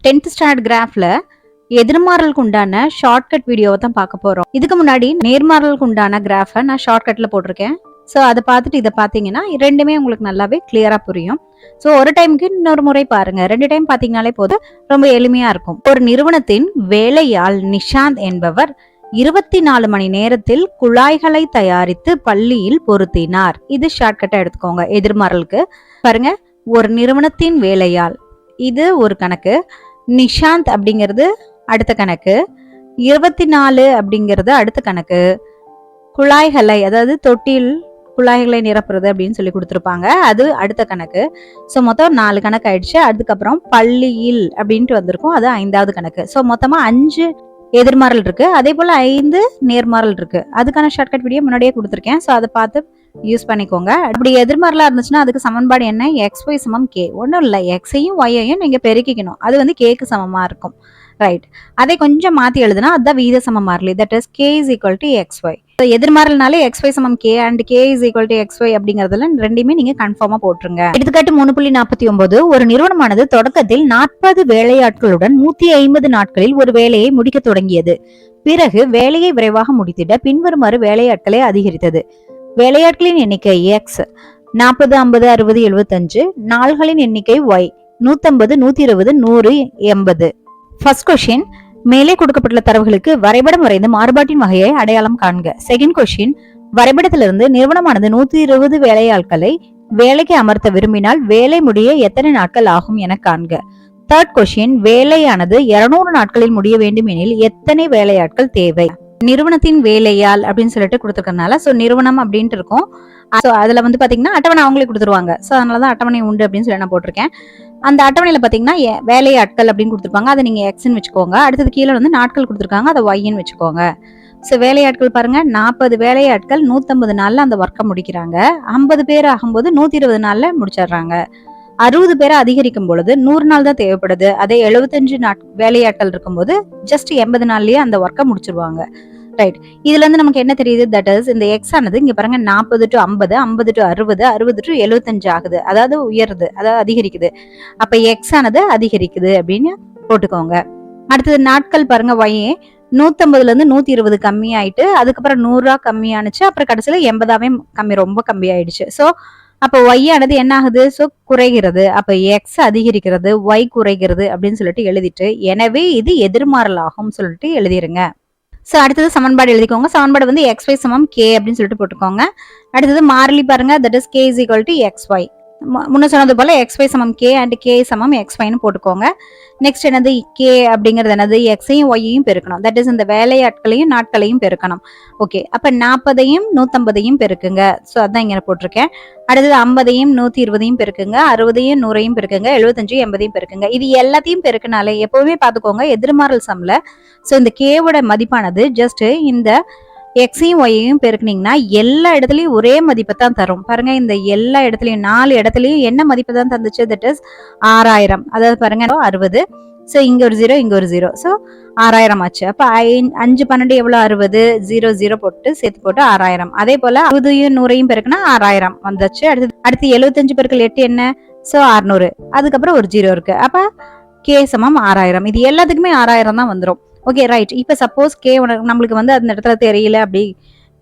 10th standard கிராஃப்ல எதிர்மாறலுக்கு உண்டான shortcut வீடியோவை தான் பார்க்க போறோம். இதுக்கு முன்னாடி நேர்மாறலுக்கு உண்டான கிராஃபை நான் ஷார்ட்கட்ல போட்டிருக்கேன். ஸோ அதை பார்த்துட்டு இதை பார்த்தீங்கன்னா ரெண்டுமே உங்களுக்கு நல்லாவே கிளியரா புரியும். ஸோ ஒரு டைமுக்கு இன்னொரு முறை பாருங்க, 2 டைம் பார்த்தீங்கனாலே போதும், ரொம்ப எளிமையா இருக்கும். ஒரு நிறுவனத்தின் வேலையாள் நிஷாந்த் என்பவர் 24 மணி நேரத்தில் குழாய்களை தயாரித்து பள்ளியில் பொருத்தினார். இது ஷார்ட்கட்டா எடுத்துக்கோங்க. எதிர்மாறலுக்கு பாருங்க, ஒரு நிறுவனத்தின் வேலையாள் இது ஒரு கணக்கு, நிஷாந்த் அப்படிங்கிறது அடுத்த கணக்கு, 24 அப்படிங்கிறது அடுத்த கணக்கு, குழாய்களை அதாவது தொட்டில் குழாய்களை நிரப்புறது அப்படின்னு சொல்லி கொடுத்துருப்பாங்க, அது அடுத்த கணக்கு. ஸோ மொத்தம் 4 கணக்கு ஆயிடுச்சு. அதுக்கப்புறம் பள்ளியில் அப்படின்ட்டு வந்திருக்கும், அது 5வது கணக்கு. ஸோ மொத்தமா 5 எதிர்மாறல் இருக்கு, அதே போல 5 நேர்மாறல் இருக்கு. அதுக்கான ஷார்ட்கட் வீடியோ முன்னாடியே கொடுத்துருக்கேன். ஸோ அதை பார்த்து யூஸ் பண்ணிக்கோங்க. அப்படி எதிர்மாறலா இருந்துச்சுன்னா அதுக்கு சமன்பாடு என்ன? XY சமம் K. ஒன்றும் இல்லை, எக்ஸையும் ஒய்யையும் நீங்க பெருக்கிக்கணும். அது வந்து கேக்கு சமமா இருக்கும். ரைட், அதை கொஞ்சம் மாத்தி எழுதுனா அதுதான் விகித சம மாறிலி. That is K is equal to XY. எதிர்மாறல்னாலே XY சமம் K and K is equal to XY அப்படிங்கறதுல ரெண்டுமே நீங்க கன்ஃபார்மா போட்டுருங்க. எடுத்துக்காட்டு 3.49. ஒரு நிறுவனமானது தொடக்கத்தில் 40 வேலையாட்களுடன் 150 நாட்களில் ஒரு வேலையை முடிக்க தொடங்கியது. பிறகு வேலையை விரைவாக முடித்திட பின்வருமாறு வேலையாட்களை அதிகரித்தது. வேலையாட்களின் எண்ணிக்கை X 40, 50, 60, 75. நாள்களின் எண்ணிக்கை Y 150, 120, 100, 80. ஃபர்ஸ்ட் கொஸ்டின், மேலே கொடுக்கப்பட்டுள்ள தரவுகளுக்கு வரைபடம் வரைந்து மாறுபாட்டின் வகையை அடையாளம் காண்க. செகண்ட் கொஸ்டின், வரைபடத்திலிருந்து நிறுவனமானது 120 வேலையாட்களை வேலைக்கு அமர்த்த விரும்பினால் வேலை முடிய எத்தனை நாட்கள் ஆகும் என காண்க. தேர்ட் கொஸ்டின், வேலையானது 200 நாட்களில் முடிய வேண்டும் எனில் எத்தனை வேலையாட்கள் தேவை? நிறுவனத்தின் வேலையாள் அப்படின்னு சொல்லிட்டு கொடுத்துருக்கறதுனால ஸோ நிறுவனம் அப்படின்ட்டு இருக்கும். ஸோ அதுல வந்து பாத்தீங்கன்னா அட்டவணை அவங்களே கொடுத்துருவாங்க. ஸோ அதனாலதான் அட்டவணை உண்டு அப்படின்னு சொல்லி நான் போட்டிருக்கேன். அந்த அட்டவணையில பாத்தீங்கன்னா வேலையாட்கள் அப்படின்னு கொடுத்துருப்பாங்க, அதை நீங்க எக்ஸ்ன்னு வச்சுக்கோங்க. அடுத்தது கீழே வந்து நாட்கள் கொடுத்துருக்காங்க, அதை ஒய்ன்னு வச்சுக்கோங்க. ஸோ வேலையாட்கள் பாருங்க, 40 வேலையாட்கள் 150 நாள்ல அந்த ஒர்க்கை முடிக்கிறாங்க. 50 பேர் ஆகும்போது 120 நாள்ல முடிச்சிடுறாங்க. 60 பேரை அதிகரிக்கும் பொழுது 100 நாள் தான் தேவைப்படுது. அதே 75 வேலையாட்கள் இருக்கும்போது ஜஸ்ட் 80 நாள்லயே அந்த ஒர்க்கை முடிச்சிருவாங்க. ரைட், இதுல இருந்து நமக்கு என்ன தெரியுது? தட் இஸ் இந்த எக்ஸ் ஆனது இங்க பாருங்க 40 to 50, 50 to 60, 60 to 75 ஆகுது. அதாவது உயருது, அதாவது அதிகரிக்குது. அப்ப எக்ஸ் ஆனது அதிகரிக்குது அப்படின்னு போட்டுக்கோங்க. அடுத்தது நாட்கள் பாருங்க, ஒய் 150ல இருந்து 120 கம்மி ஆயிட்டு அதுக்கப்புறம் 100 கம்மியானுச்சு. அப்புறம் கடைசியில 80ஆவே கம்மி, ரொம்ப கம்மி ஆயிடுச்சு. சோ அப்ப ஒய் ஆனது என்ன ஆகுது? சோ குறைகிறது. அப்ப எக்ஸ் அதிகரிக்கிறது, ஒய் குறைகிறது அப்படின்னு சொல்லிட்டு எழுதிட்டு எனவே இது எதிர்மாறலாகும் சொல்லிட்டு எழுதிருங்க. சோ அடுத்தது சமன்பாடு எழுதிக்கோங்க. சமன்பாடு வந்து XY சமம் K அப்படின்னு சொல்லிட்டு போட்டுக்கோங்க. அடுத்தது மாறிலி பாருங்க, that is K is equal to XY. முன்ன சொன்னது போல XY சமம் K and K சமம் XYன்னு போட்டுக்கோங்க. நெக்ஸ்ட் என்னது? K அப்படிங்கிறது என்னது? Xையும் Yையும் பெருக்கணும். தட் இஸ் இந்த வேலையாட்களையும் நாட்களையும் பெருக்கணும். ஓகே, அப்ப 40ஐயும் 150ஐயும் பெருக்குங்க. சோ அதான் இங்க போட்டிருக்கேன். அடுத்தது 50ஐயும் 120ஐயும் பெருக்குங்க, 60ஐயும் 100ஐயும் பெருக்குங்க, 75ஐயும் 80ஐயும் பெருக்குங்க. இது எல்லாத்தையும் பெருக்கினாலே எப்பவுமே பாத்துக்கோங்க எதிர்மாறல் சம்ல சோ இந்த Kவோட மதிப்பானது ஜஸ்ட் இந்த எக்ஸையும் ஒய்யையும் பெருக்குனீங்கன்னா எல்லா இடத்துலயும் ஒரே மதிப்பை தான் தரும். பாருங்க, இந்த எல்லா இடத்துலயும் 4 இடத்துலயும் என்ன மதிப்பு தான் தந்துச்சு? That is 6000. அதாவது பாருங்க 60. சோ இங்க ஒரு 0, இங்க ஒரு 0. சோ 6000 ஆச்சு. அப்ப 5 12 எவ்வளவு? 60. 0 0 போட்டு சேர்த்து போட்டு 6000. அதே போல 60ஐயும் 100ஐயும் பெருக்குனா 6000 வந்துச்சு. அடுத்து 75 பெருக்கல் 8 என்ன? சோ 600. அதுக்கப்புறம் ஒரு 0 இருக்கு. அப்ப K சமம் 6000. இது எல்லாத்துக்குமே 6000 தான் வந்துடும். Okay right. இப்ப சப்போஸ் K நம்மளுக்கு வந்து அந்த இடத்துல தெரியல, அப்படி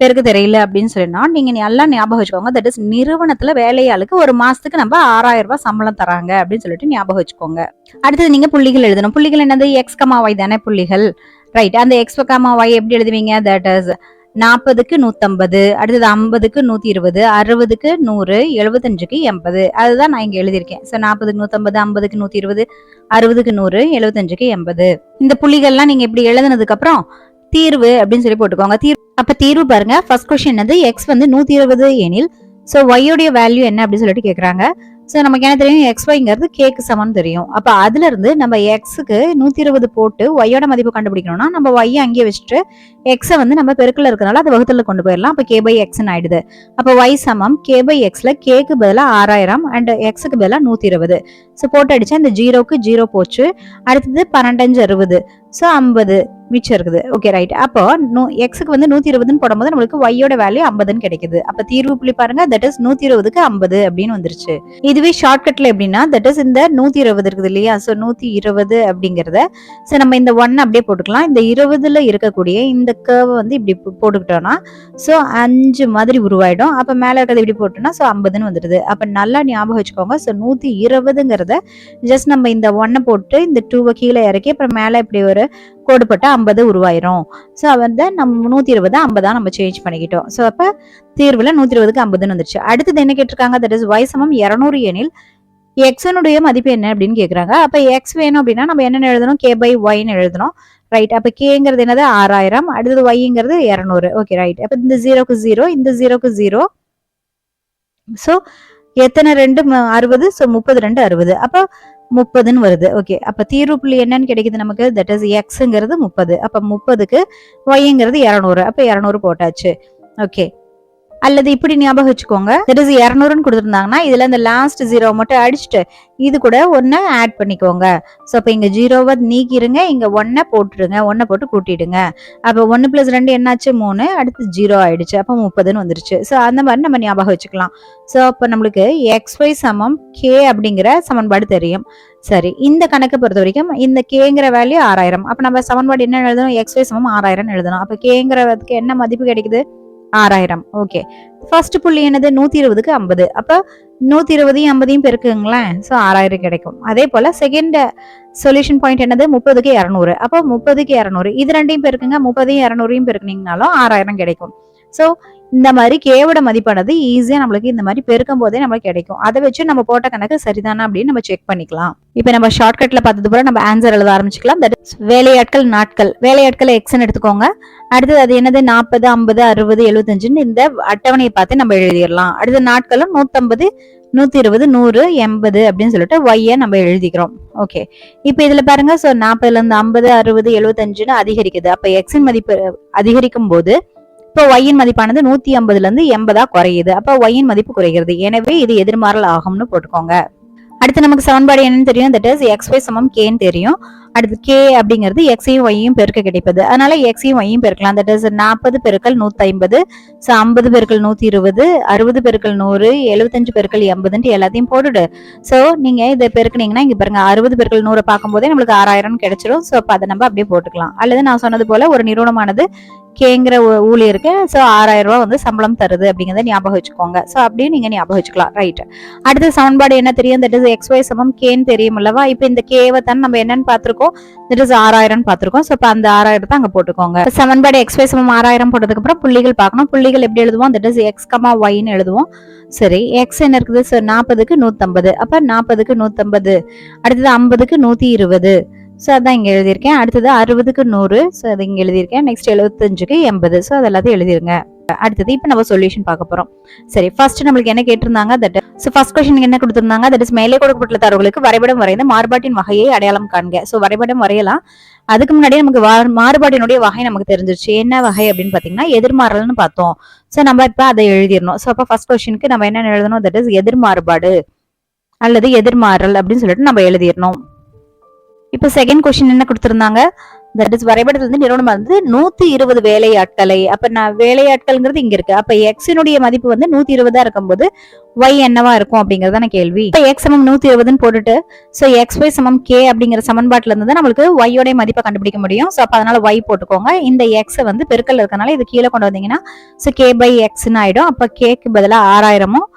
பெருக்கு தெரியல அப்படின்னு சொல்லினா நீங்க எல்லாம் ஞாபகம் வச்சுக்கோங்க. தட் இஸ் நிறுவனத்துல வேலையாளுக்கு ஒரு மாசத்துக்கு நம்ம 6000 ரூபாய் சம்பளம் தராங்க அப்படின்னு சொல்லிட்டு ஞாபகம் வச்சுக்கோங்க. அடுத்தது நீங்க புள்ளிகள் எழுதணும். புள்ளிகள் என்னது? X, Y தானே புள்ளிகள். ரைட், அந்த X, Y எப்படி எழுதுவீங்க? தட் இஸ் 40க்கு 150, அடுத்தது 50க்கு 120, 60க்கு 100, 75க்கு 80. அதுதான் நான் இங்க எழுதியிருக்கேன். சோ 40க்கு 150, 50க்கு 120, 60க்கு 100, 75க்கு 80. இந்த புள்ளிகள்லாம் நீங்க இப்படி எழுதுனதுக்கு அப்புறம் தீர்வு அப்படின்னு சொல்லி போட்டுக்கோங்க. அப்ப தீர்வு பாருங்க, ஃபர்ஸ்ட் கொஸ்டின் வந்து X வந்து 120 எனில் சோ ஒய்யோடைய வேல்யூ என்ன அப்படின்னு சொல்லிட்டு கேக்குறாங்க. சோ நமக்கு என்ன தெரியும்? XYங்கிறது Kக்கு சமம் தெரியும். அப்ப அதுல இருந்து நம்ம Xக்கு 120 போட்டு ஒய்யோட மதிப்பு கண்டுபிடிக்கணும்னா நம்ம ஒய் அங்கே வச்சுட்டு X வந்து நம்ம பெருக்கல இருக்கனால அதை வகுத்துல கொண்டு போயிடலாம். அப்ப K/X ஆயிடுது. அப்ப Y சமம் K/Xல Kக்கு பதிலா 6000 அண்ட் Xக்கு பதிலா 120. சோ போட்டு அடிச்சா இந்த 0க்கு 0 போச்சு. அடுத்தது 12 60. சோ 50. மிச்சம் இருக்குது. Okay right. அப்போ எக்ஸுக்கு வந்து 120ன்னு போடும்போது நம்மளுக்கு ஒய்யோட வேல்யூ 50ன்னு கிடைக்குது. அப்ப தீர்வு புள்ளி பாருங்க, தட் இஸ் 120க்கு 50 அப்படின்னு வந்துருச்சு. இதுவே ஷார்ட்கட்ல எப்படின்னா, தட் இஸ் இந்த 120 இருக்குது இல்லையா, ஸோ 120 அப்படிங்கிறத ஸோ நம்ம இந்த 1 அப்படியே போட்டுக்கலாம். இந்த 20ல இருக்கக்கூடிய இந்த கர்வ் வந்து இப்படி போட்டுக்கிட்டோம்னா ஸோ 5 மாதிரி உருவாயிடும். அப்ப மேல இருக்கிறது இப்படி போட்டோம்னா ஸோ 50ன்னு வந்துடுது. அப்ப நல்லா ஞாபகம் வச்சுக்கோங்க. ஸோ 120ங்கிறத ஜஸ்ட் நம்ம இந்த 1 போட்டு இந்த 2 கீழே இறக்கி அப்புறம் மேல இப்படி ஒரு கோடு போட்டு 50 உருவாயிரும். ஸோ வந்து நம்ம 120 50 நம்ம சேஞ்ச் பண்ணிக்கிட்டோம். ஸோ அப்ப தீர்வுல 120க்கு 50ன்னு வந்துருச்சு. அடுத்தது என்ன கேட்டிருக்காங்க, தட் இஸ் y சமம் 200 எனில் எக்ஸனுடைய மதிப்பு என்ன அப்படின்னு கேக்குறாங்க. அப்ப எக்ஸ் வேணும் அப்படின்னா நம்ம என்ன எழுதணும், k by yன்னு எழுதணும். ரைட். அப்ப கேங்கிறது என்னது 6000, அடுத்தது yங்கிறது 200. Okay right. அப்ப இந்த 0க்கு 0, இந்த 0க்கு 0. ஸோ எத்தனை 2 60, ஸோ 30 2 60. அப்ப 30ன்னு வருது. ஓகே. அப்ப தீர்வு புள்ளி என்னன்னு கிடைக்குது நமக்கு, தட் இஸ் எக்ஸ்ங்கிறது 30. அப்ப 30க்கு yங்கிறது 200. அப்ப 200 போட்டாச்சு. ஓகே. அல்லது இப்படி ஞாபகம் வச்சுக்கோங்க, தட் இஸ் 200ன்னு கொடுத்துருந்தாங்கன்னா இதுல இந்த லாஸ்ட் 0 மட்டும் அடிச்சுட்டு இது கூட 1 ஆட் பண்ணிக்கோங்க. ஸோ அப்ப இங்க 0வை நீக்கிருங்க, இங்க 1 போட்டுருங்க, 1 போட்டு கூட்டிடுங்க. அப்ப 1 + 2 என்னாச்சு 3, அடுத்து 0 ஆயிடுச்சு. அப்ப 30ன்னு வந்துருச்சு. ஸோ அந்த மாதிரி நம்ம ஞாபகம் வச்சுக்கலாம். ஸோ அப்ப நம்மளுக்கு xy சமம் k அப்படிங்கிற சமன்பாடு தெரியும். சரி, இந்த கணக்கு பொறுத்த வரைக்கும் இந்த கேங்கிற வேல்யூ 6000. அப்ப நம்ம சமன்பாடு என்ன எழுதணும், xy சமம் 6000 எழுதணும். அப்ப கேங்கிறதுக்கு என்ன மதிப்பு கிடைக்குது, 6000. ஓகே. ஃபர்ஸ்ட் புள்ளி என்னது, 120க்கு 50. அப்ப 120யும் 50யும் பெருக்குங்களேன், ஸோ 6000 கிடைக்கும். அதே போல செகண்ட் சொல்யூஷன் பாயிண்ட் என்னது, 30க்கு 200. அப்போ 30க்கு 200 இது ரெண்டையும் பெருக்குங்க, 30யும் 200யும் பெருக்குனீங்கனாலும் 6000 கிடைக்கும். ஸோ இந்த மாதிரி கேவோட மதிப்பானது ஈஸியா நம்மளுக்கு இந்த மாதிரி பெருக்கும் போதே நம்மளுக்கு கிடைக்கும். அதை வச்சு நம்ம போட்ட கணக்கு சரிதானா அப்படின்னு நம்ம செக் பண்ணிக்கலாம். இப்ப நம்ம ஷார்ட்கட்ல பார்த்தது போல நம்ம ஆன்சர் எழுத ஆரம்பிச்சுக்கலாம். தட் இஸ் வேலையாட்கள் நாட்கள், வேலையாட்கள் எக்ஸ்ன்னு எடுத்துக்கோங்க. அடுத்தது அது என்னது 40 50 60 75ன்னு இந்த அட்டவணையை பார்த்து நம்ம எழுதிடலாம். அடுத்த நாட்களும் 150 120 100 80 அப்படின்னு சொல்லிட்டு ஒய்யை நம்ம எழுதிக்கிறோம். ஓகே. இப்ப இதுல பாருங்க, ஸோ 40ல இருந்து 50 60 75ன்னு அதிகரிக்குது. அப்ப எக்ஸின் மதிப்பு அதிகரிக்கும் போது இப்போ ஒய்யின் மதிப்பானது 150ல இருந்து 80 குறையுது. அப்ப ஒய்யின் மதிப்பு குறைகிறது. எனவே இது எதிர்மாறல் ஆகும்னு போட்டுக்கோங்க. அடுத்து நமக்கு சமன்பாடு என்னன்னு தெரியும், தட் இஸ் xy சமம் kன்னு தெரியும். அடுத்து k அப்படிங்கிறது எக்ஸையும் ஒய்யும் பெருக்க கிடைப்பது. அதனால எக்ஸையும் ஒய்யும் பெருக்கலாம். தட் இஸ் 40 பெருக்கல் 150, ஸோ 50 பெருக்கல் 120, 60 பெருக்கல் 100, 75 பெருக்கல் 80ன்ட்டு எல்லாத்தையும் போட்டுடு. ஸோ நீங்க இதை பெருக்குனீங்கன்னா இங்க பாருங்க 60 பெருக்கல் 100 பார்க்கும்போதே நம்மளுக்கு 6000 கிடைச்சிடும். ஸோ அப்ப அதை நம்ம அப்படியே போட்டுக்கலாம். அல்லது நான் சொன்னது போல ஒரு நிறுவனமானது கேங்கிற ஊழியருக்கு ஸோ 6000 ரூபாய் வந்து சம்பளம் தருது அப்படிங்கிறத ஞாபகம் வச்சுக்கோங்க. ஸோ அப்படியே நீங்க ஞாபகம் வச்சுக்கலாம். ரைட். அடுத்த சமன்பாடு என்ன தெரியும், தட் இஸ் xy சமம் கேன்னு தெரியும் அல்லவா. இப்போ இந்த கேவை தான் நம்ம என்னன்னு பார்த்திருக்கோம், தட் இஸ் 6000 பார்த்திருக்கோம். ஸோ இப்போ அந்த 6000 அங்க போட்டுக்கோங்க. சமன்பாடு xy சமம் 6000 போட்டதுக்கு அப்புறம் புள்ளிகள் பார்க்கணும். புள்ளிகள் எப்படி எழுதுவோம், தட் இஸ் x, yன்னு எழுதுவோம். சரி, எக்ஸ் என்ன இருக்குது, ஸோ 40க்கு 150. அப்ப 40க்கு 150, அடுத்தது 50க்கு 120. ஸோ அதான் இங்க எழுதியிருக்கேன். அடுத்தது 60க்கு 100. ஸோ அதை இங்க எழுதியிருக்கேன். நெக்ஸ்ட் 75க்கு 80. ஸோ அது எல்லாத்தையும் எழுதிருங்க. அடுத்தது இப்ப நம்ம சொல்யூஷன் பார்க்க போறோம். சரி, ஃபர்ஸ்ட் நம்மளுக்கு என்ன கேட்டிருந்தாங்க, தட் ஸோ ஃபர்ஸ்ட் கொஸ்டின் என்ன கொடுத்திருந்தாங்க, தட் இஸ் மேலே கொடுக்கப்பட்டுள்ள தரவுகளுக்கு வரைபடம் வரைந்து மாறுபாட்டின் வகையை அடையாளம் காண்க. ஸோ வரைபடம் வரையலாம். அதுக்கு முன்னாடியே நமக்கு மாறுபாட்டினுடைய வகை நமக்கு தெரிஞ்சிருச்சு. என்ன வகை அப்படின்னு பாத்தீங்கன்னா எதிர்மாறல்னு பார்த்தோம். ஸோ நம்ம இப்ப அதை எழுதிடணும். ஸோ அப்ப ஃபர்ஸ்ட் கொஸ்டினுக்கு நம்ம என்ன எழுதணும், தட் இஸ் எதிர்மாறுபாடு அல்லது எதிர்மாறல் அப்படின்னு சொல்லிட்டு நம்ம எழுதிடணும். இப்ப செகண்ட் கொஸ்டின் என்ன கொடுத்திருந்தாங்க, தட் இஸ் வரைபடத்துல இருந்து நிறுவனம் வந்து 120 வேலையாட்களை. அப்ப நான் வேலையாட்கள்ங்கிறது இங்க இருக்கு. அப்ப எக்ஸினுடைய மதிப்பு வந்து 120 இருக்கும்போது ஒய் என்னவா இருக்கும் அப்படிங்கறதான கேள்வி. இப்ப எக்ஸ் சமம் 120ன்னு போட்டுட்டு ஸோ xy சமம் k அப்படிங்கிற சமன்பாட்டுல இருந்து நம்மளுக்கு ஒய்யோட மதிப்பை கண்டுபிடிக்க முடியும். ஸோ அப்ப அதனால ஒய் போட்டுக்கோங்க. இந்த எக்ஸ் வந்து பெருக்கல் இருக்கனால இது கீழே கொண்டு வந்தீங்கன்னா ஸோ k by xன்னு ஆயிடும். அப்ப கேக்கு பதிலா 6000ம்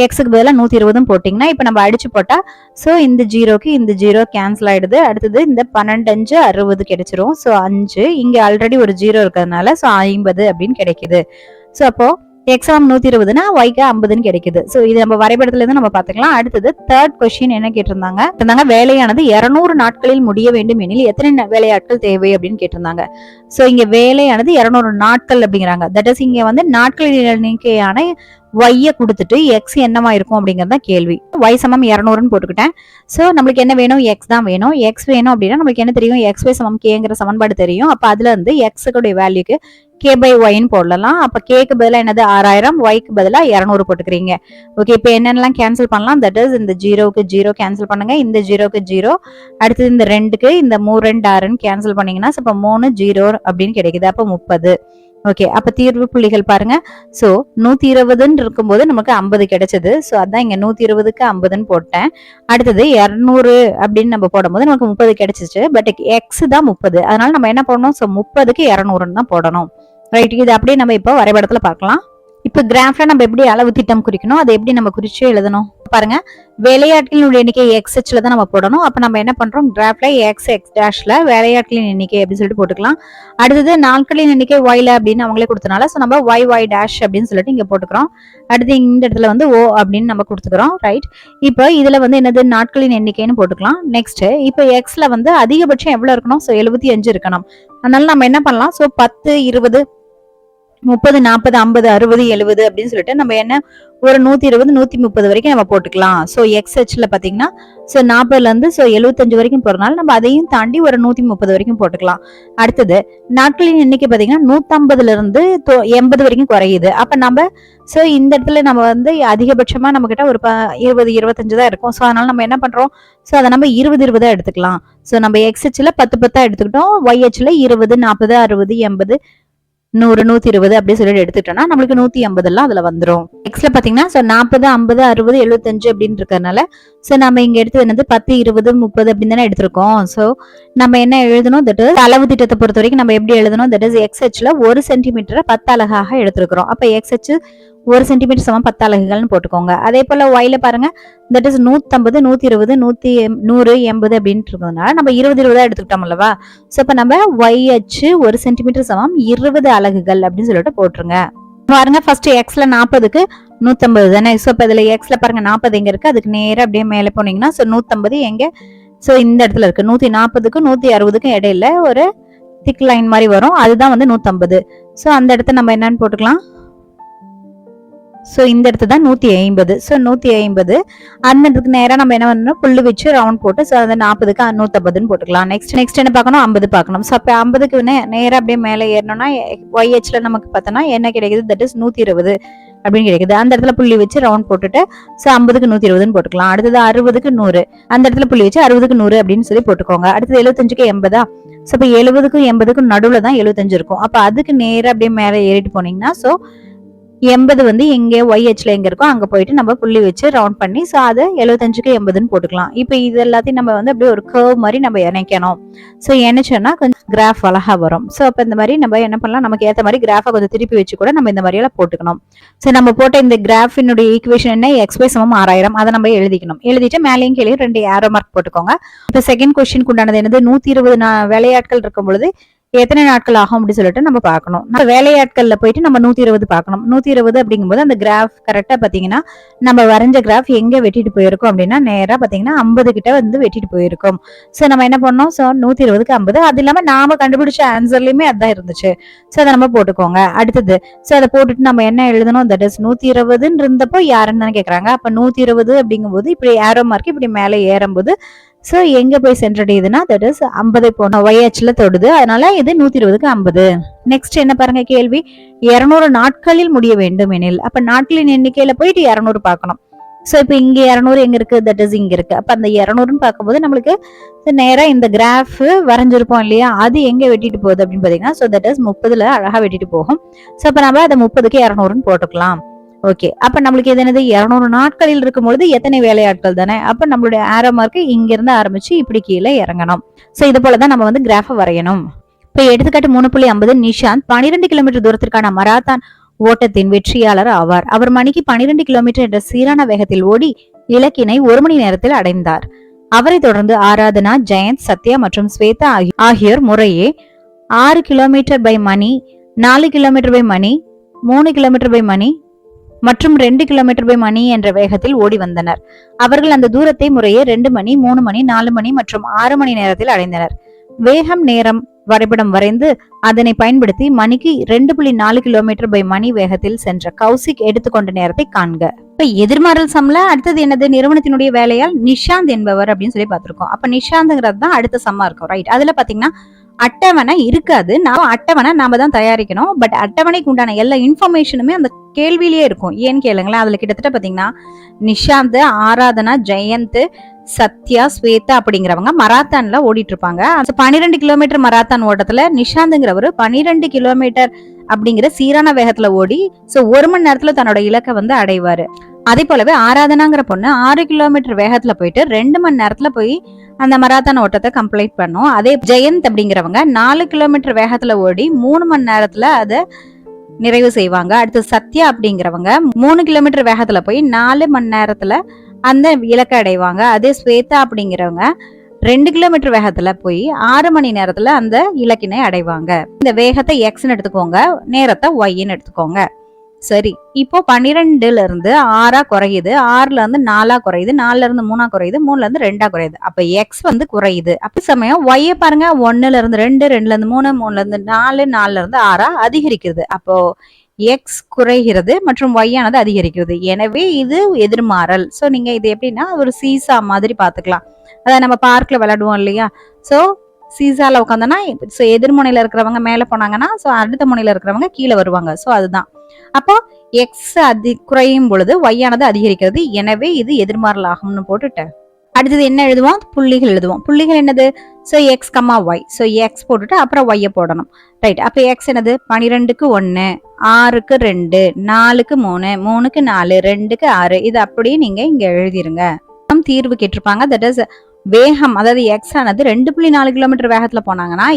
எக்ஸுக்கு பதிலாக 120 போட்டிங்கன்னா இப்போ நம்ம அடிச்சு போட்டா ஸோ இந்த 0க்கு இந்த 0 கேன்சல் ஆயிடுது. அடுத்தது இந்த 12 5 60 கிடைச்சிரும். ஸோ 5 இங்க ஆல்ரெடி ஒரு 0 இருக்கிறதுனால ஸோ 50 அப்படின்னு கிடைக்குது. ஸோ அப்போ எக்ஸ் சமம் 120னா ஒய்க்கு 50ன்னு கிடைக்குது. ஸோ இது நம்ம வரைபடத்துல இருந்து நம்ம பாத்துக்கலாம். அடுத்தது தேர்ட் கொஸ்டின் என்ன கேட்டிருந்தாங்க, வேலையானது 200 நாட்களில் முடிய வேண்டும் எனில் எத்தனை வேலையாட்கள் தேவை அப்படின்னு கேட்டிருந்தாங்க. ஸோ இங்க வேலையானது 200 நாட்கள் அப்படிங்கிறாங்க. தட் இஸ் இங்க வந்து நாட்களின் எண்ணிக்கையான ஒய்யை கொடுத்துட்டு எக்ஸ் என்னவா இருக்கும் அப்படிங்கறத கேள்வி. ஒய் சமம் 200ன்னு போட்டுக்கிட்டேன். சோ நம்மளுக்கு என்ன வேணும், எக்ஸ் தான் வேணும். எக்ஸ் வேணும் அப்படின்னா நமக்கு என்ன தெரியும், எக்ஸ் ஒய் சமம் கேங்கிற சமன்பாடு தெரியும். அப்ப அதுல இருந்து எக்ஸுடைய வேல்யூக்கு கே பை ஒய்ன்னு போடலாம். அப்ப கேக்கு பதிலா என்னது 6000, ஒய்க்கு பதிலா 200 போட்டுக்கிறீங்க. ஓகே, இப்ப என்னென்னலாம் கேன்சல் பண்ணலாம், தட் இஸ் இந்த 0க்கு 0 கேன்சல் பண்ணுங்க, இந்த 0க்கு 0, அடுத்தது இந்த 2க்கு இந்த 3 2 6ன்னு கேன்சல் பண்ணீங்கன்னா இப்ப 3 0 அப்படின்னு கிடைக்குது. அப்ப 30. ஓகே, அப்ப தீர்வு புள்ளிகள் பாருங்க. சோ 120ன்னு இருக்கும்போது நமக்கு 50 கிடைச்சது. சோ அதான் இங்க 120க்கு 50ன்னு போட்டேன். அடுத்தது 200 அப்படின்னு நம்ம போடும்போது நமக்கு 30 கிடைச்சிச்சு. பட் எக்ஸ் தான் 30, அதனால நம்ம என்ன பண்ணணும், சோ 30க்கு 200ன்னு தான் போடணும். ரைட், இது அப்படியே நம்ம இப்போ வரைபடத்துல பார்க்கலாம். இப்ப கிராஃப்ல நம்ம எப்படி அளவு திட்டம் குறிக்கணும், அதை எப்படி நம்ம குறிச்சு எழுதணும் பாருங்க. வேலையாட்களின் எண்ணிக்கை எக்ஸ் ஹெச்ல தான் நம்ம போடணும். அப்ப நம்ம என்ன பண்றோம், கிராஃப்ல எக்ஸ் எக்ஸ் டேஷ்ல வேலையாட்களின் எண்ணிக்கை அப்படின்னு சொல்லிட்டு போட்டுக்கலாம். அடுத்தது நாட்களின் எண்ணிக்கை ஒய்ல அப்படின்னு அவங்களே கொடுத்தனால சோ நம்ம ஒய் ஒய் டேஷ் அப்படின்னு சொல்லிட்டு இங்க போட்டுக்கிறோம். அடுத்து இந்த இடத்துல வந்து ஓ அப்படின்னு நம்ம கொடுத்துக்கிறோம். ரைட், இப்போ இதுல வந்து என்னது நாட்களின் எண்ணிக்கைன்னு போட்டுக்கலாம். நெக்ஸ்ட் இப்போ எக்ஸ்ல வந்து அதிகபட்சம் எவ்வளவு இருக்கணும், சோ 75 இருக்கணும். அதனால நம்ம என்ன பண்ணலாம், சோ 10 20 30 40 50 60 70 அப்படின்னு சொல்லிட்டு நம்ம என்ன ஒரு 120 130 வரைக்கும் நம்ம போட்டுக்கலாம். சோ எக்ஸ் ஹெச்ல பாத்தீங்கன்னா சோ 40ல இருந்து சோ 75 வரைக்கும் போறதுனால நம்ம அதையும் தாண்டி ஒரு 130 வரைக்கும் போட்டுக்கலாம். அடுத்தது நாட்களின் எண்ணிக்கை பாத்தீங்கன்னா 150ல இருந்து 80 வரைக்கும் குறையுது. அப்ப நம்ம சோ இந்த இடத்துல நம்ம வந்து அதிகபட்சமா நம்ம கிட்ட ஒரு 20 25 தான் இருக்கும். சோ அதனால நம்ம என்ன பண்றோம், சோ அதை நம்ம 20 20 எடுத்துக்கலாம். சோ நம்ம எக்ஸ் ஹெச்ல 10 10 எடுத்துக்கிட்டோம், ஒய் ஹெச்ல 20 40 60 80 100 120 அப்படி சொல்லிட்டு எடுத்துட்டோம்னா நம்மளுக்கு 150 எல்லாம் அதுல வந்துரும். எக்ஸ்ல பாத்தீங்கன்னா 40 50 60 75 அப்படின்னு இருக்கறனால சோ நம்ம இங்க எடுத்தது என்னது 10 20 30 அப்படின்னு தானே எடுத்திருக்கோம். சோ நம்ம என்ன எழுதணும், தட் இஸ் அளவு திட்டத்தை பொறுத்த வரைக்கும் நம்ம எப்படி எழுதணும், தட் இஸ் எக்ஸ் ஹெச்ல 1 சென்டிமீட்டரை 10 அலகாக எடுத்திருக்கிறோம். அப்ப எக்ஸ் ஹெச் 1 சென்டிமீட்டர் சமம் 10 அலகுகள்னு போட்டுக்கோங்க. அதே போல ஒய்ல பாருங்க, தட் இஸ் 150 120 100 80 அப்படின்ட்டு இருக்கிறதுனால நம்ம 20 20 எடுத்துக்கிட்டோம் அல்லவா. சோ இப்ப நம்ம ஒய் ஹெச் 1 சென்டிமீட்டர் சமம் 20 அலகுகள் அப்படின்னு சொல்லிட்டு போட்டுருங்க. பாருங்க, ஃபர்ஸ்ட் எக்ஸ்ல 40க்கு 150 தானே. சோ இப்ப இதுல எக்ஸ்ல பாருங்க 40 எங்க இருக்கு, அதுக்கு நேரம் அப்படியே மேல போனீங்கன்னா சோ 150 எங்க, சோ இந்த இடத்துல இருக்கு. 140க்கும் 160க்கும் இடையில ஒரு திக் லைன் மாதிரி வரும், அதுதான் வந்து 150. சோ அந்த இடத்த நம்ம என்னன்னு போட்டுக்கலாம், சோ இந்த இடத்து தான் 150. சோ 150 அந்த இடத்துக்கு நேரம் நம்ம என்ன பண்ணணும், புள்ளி வச்சு ரவுண்ட் போட்டு சோ அந்த 40க்கு 150ன்னு போட்டுக்கலாம். நெக்ஸ்ட் என்ன பார்க்கணும், 50 பார்க்கணும். சோ அப்ப 50க்கு நேரம் அப்படியே மேல ஏறணும்னா ஒய்ஹெச்ல நமக்கு பார்த்தோம்னா என்ன கிடைக்குது, தட் இஸ் 120 அப்படின்னு கிடைக்குது. அந்த இடத்துல புள்ளி வச்சு ரவுண்ட் போட்டுட்டு சோ 50க்கு 120ன்னு போட்டுக்கலாம். அடுத்தது 60க்கு 100, அந்த இடத்துல புள்ளி வச்சு 60க்கு 100 அப்படின்னு சொல்லி போட்டுக்கோங்க. அடுத்தது 75க்கு 80. சோ இப்ப 70க்கும் 80க்கும் நடுவுல தான் 75 இருக்கும். அப்ப அதுக்கு நேரம் அப்படியே மேல ஏறிட்டு போனீங்கன்னா சோ 80 வந்து எங்க ஒய்ஹெச்ல எங்க இருக்கோ அங்க போயிட்டு நம்ம புள்ளி வச்சு ரவுண்ட் பண்ணி சோ அதை 75க்கு 80ன்னு போட்டுக்கலாம். இப்ப இது எல்லாத்தையும் நம்ம வந்து அப்படியே ஒரு கர்வ் மாதிரி நம்ம இணைக்கணும். சோ இணைச்சோம்னா கொஞ்சம் கிராஃப் அழகா வரும். சோ அப்ப இந்த மாதிரி நம்ம என்ன பண்ணலாம், நமக்கு ஏத்த மாதிரி கிராஃபை கொஞ்சம் திருப்பி வச்சு கூட நம்ம இந்த மாதிரி எல்லாம் போட்டுக்கணும். சோ நம்ம போட்ட இந்த கிராஃபினுடைய ஈக்குவேஷன் என்ன, எக்ஸ் ஒய் சமம் 6000, அதை நம்ம எழுதிக்கணும். எழுதிட்டு மேலேயும் கீழே 2 ஏரோ மார்க் போட்டுக்கோங்க. இப்ப செகண்ட் கொஸ்டின் உண்டானது என்னது, 120 வேலையாட்கள் இருக்கும் பொழுது எத்தனை நாட்கள் ஆகும் அப்படின்னு சொல்லிட்டு நம்ம பார்க்கணும். வேலையாட்கள்ல போயிட்டு நம்ம 120 பார்க்கணும். 120 அப்படிங்கும்போது அந்த கிராஃப் கரெக்டா பாத்தீங்கன்னா நம்ம வரைஞ்ச கிராஃப் எங்க வெட்டிட்டு போயிருக்கோம் அப்படின்னா நேரா பாத்தீங்கன்னா 50 கிட்ட வந்து வெட்டிட்டு போயிருக்கோம். சோ நம்ம என்ன பண்ணோம், சோ 120க்கு 50, அது இல்லாம நாம கண்டுபிடிச்ச ஆன்சர்லயுமே அதான் இருந்துச்சு. சோ அதை நம்ம போட்டுக்கோங்க. அடுத்தது சோ அதை போட்டுட்டு நம்ம என்ன எழுதணும், தட் இஸ் 120ன்னு இருந்தப்போ யாருன்னு தானே கேக்குறாங்க. அப்ப 120 அப்படிங்கும்போது இப்படி ஏரோ மார்க் இப்படி மேல ஏறும்போது சோ எங்க போய் சென்றடையுதுன்னா தட் இஸ் 50 போன ஒய்ஹெச்ல தொடுது, அதனால இது 120க்கு 50. நெக்ஸ்ட் என்ன பாருங்க கேள்வி, 200 நாட்களில் முடிய வேண்டும் எனில், அப்ப நாட்களின் எண்ணிக்கையில போயிட்டு 200 பார்க்கணும். சோ இப்ப இங்க 200 எங்க இருக்கு, தட் இஸ் இங்க இருக்கு. அப்ப அந்த 200ன்னு பார்க்கும்போது நம்மளுக்கு நேரா இந்த கிராஃப் வரைஞ்சிருப்போம் இல்லையா, அது எங்க வெட்டிட்டு போகுது அப்படின்னு பாத்தீங்கன்னா சோ தட் இஸ் 30ல அழகா வெட்டிட்டு போகும். சோ அப்ப நம்ம அதை 30க்கு 200ன்னு போட்டுக்கலாம். ஓகே, அப்ப நம்மளுக்கு எது என்னது, 200 நாட்களில் இருக்கும் பொழுது எத்தனை வேலையாட்கள் தானே. அப்ப நம்மளுடைய ஆரோ மார்க் இங்க இருந்து ஆரம்பிச்சு இப்படி கீழே இறங்கணும். சோ இது போலதான் நம்ம வந்து கிராஃப் வரையணும். இப்ப எடுத்துக்காட்டு 3.50, நிஷாந்த் 12 கிலோமீட்டர் தூரத்திற்கான மராத்தான் ஓட்டத்தின் வெற்றியாளர் ஆவார். அவர் மணிக்கு 12 கிலோமீட்டர் என்ற சீரான வேகத்தில் ஓடி இலக்கினை 1 மணி நேரத்தில் அடைந்தார். அவரை தொடர்ந்து ஆராதனா, ஜெயந்த், சத்யா மற்றும் ஸ்வேதா ஆகியோர் முறையே 6 கிலோமீட்டர் பை மணி, 4 கிலோமீட்டர் பை மணி, 3 கிலோமீட்டர் பை மணி மற்றும் 2 கிலோமீட்டர் பை மணி என்ற வேகத்தில் ஓடி வந்தனர். அவர்கள் அந்த தூரத்தை முறையே 2 மணி, 3 மணி, 4 மணி மற்றும் 6 மணி நேரத்தில் அடைந்தனர். வேகம், நேரம் வரைபடம் வரைந்து அதனை பயன்படுத்தி மணிக்கு 2.4 கிலோமீட்டர் பை மணி வேகத்தில் சென்ற கௌசிக் எடுத்துக்கொண்ட நேரத்தை காண்க. இப்ப எதிர்மாறல் சம்ல அடுத்தது என்னது, நிறுவனத்தினுடைய வேலையால் நிஷாந்த் என்பவர் அப்படின்னு சொல்லி பார்த்திருக்கோம். அப்ப நிஷாந்த்ங்கிறது தான் அடுத்த சம்மா இருக்கும். ரைட், அதுல பாத்தீங்கன்னா அட்டவணை இருக்காது, அட்டவணை நாம தான் தயாரிக்கணும். பட் அட்டவணைக்கு உண்டான எல்லா இன்ஃபர்மேஷனுமே அந்த கேள்வியிலேயே இருக்கும். ஏன்னு கேளுங்களேன், அதுல கிட்டத்தட்ட பாத்தீங்கன்னா நிஷாந்த், ஆராதனா, ஜெயந்த், சத்யா, ஸ்வேதா அப்படிங்கிறவங்க மராத்தான்ல ஓடிட்டு இருப்பாங்க. 12 கிலோமீட்டர் மராத்தான் ஓட்டத்துல நிஷாந்த்ங்கிறவரு 12 கிலோமீட்டர் அப்படிங்கிற சீரான வேகத்துல ஓடி 1 மணி நேரத்துல தன்னோட இலக்கை வந்து அடைவாரு. அதே போலவே ஆராதனாங்கிற பொண்ணு 6 கிலோமீட்டர் வேகத்துல போயிட்டு 2 மணி நேரத்துல போய் அந்த மராத்தான் ஓட்டத்தை கம்ப்ளீட் பண்ணும். அதே ஜெயந்த் அப்படிங்கிறவங்க 4 கிலோமீட்டர் வேகத்துல ஓடி 3 மணி நேரத்துல அதை நிறைவு செய்வாங்க. அடுத்து சத்யா அப்படிங்கிறவங்க 3 கிலோமீட்டர் வேகத்துல போய் 4 மணி நேரத்துல அந்த இலக்கை அடைவாங்க. அதே ஸ்வேதா அப்படிங்கிறவங்க 2 கிலோமீட்டர் வேகத்துல போய் 6 மணி நேரத்துல அந்த இலக்கினை அடைவாங்க. இந்த வேகத்தை எக்ஸ்ன்னு எடுத்துக்கோங்க, நேரத்தை ஒய்ன்னு எடுத்துக்கோங்க. சரி, இப்போ 12ல இருந்து 6 குறையுது, 6ல இருந்து 4 குறையுது, 4ல இருந்து 3 குறையுது, 3ல இருந்து 2 குறையுது. அப்ப எக்ஸ் வந்து குறையுது. அப்ப சமயம் ஒய்ய பாருங்க, 1ல இருந்து 2, 2ல இருந்து 3, 3ல இருந்து 4, 4ல இருந்து 6 அதிகரிக்கிறது. அப்போ எக்ஸ் குறைகிறது மற்றும் ஒய் ஆனது அதிகரிக்கிறது. எனவே இது எதிர்மாறல். சோ நீங்க இது எப்படின்னா ஒரு சீசா மாதிரி பாத்துக்கலாம். அத நம்ம பார்க்ல விளையாடுவோம் இல்லையா? சோ சீசால உட்காந்தோம்னா எதிர்முனையில இருக்கிறவங்க மேல போனாங்கன்னா அடுத்த முனையில இருக்கிறவங்க கீழே வருவாங்க. சோ அதுதான். அப்போ எக்ஸ் குறையும் பொழுது ஒய் ஆனது அதிகரிக்கிறது. எனவே இது எதிர்மாறல் ஆகும்னு போட்டுட்டேன். அடுத்தது என்ன எழுதுவோம், புள்ளிகள் எழுதுவோம். புள்ளிகள் என்னது, so X comma Y. So X போட்டுட்டு அப்புறம் ஒய்ய போடணும். ரைட், அப்ப எக்ஸ் என்னது, 12க்கு 1, 6க்கு 2, 4க்கு 3, 3க்கு 4, 2க்கு 6. இது அப்படியே நீங்க இங்க எழுதிருங்க. தீர்வு கேட்டிருப்பாங்க. தட் இஸ் வேகம், அதாவது எக்ஸ் ஆனது 2.4 கிலோமீட்டர் வேகத்துல போனாங்கன்னா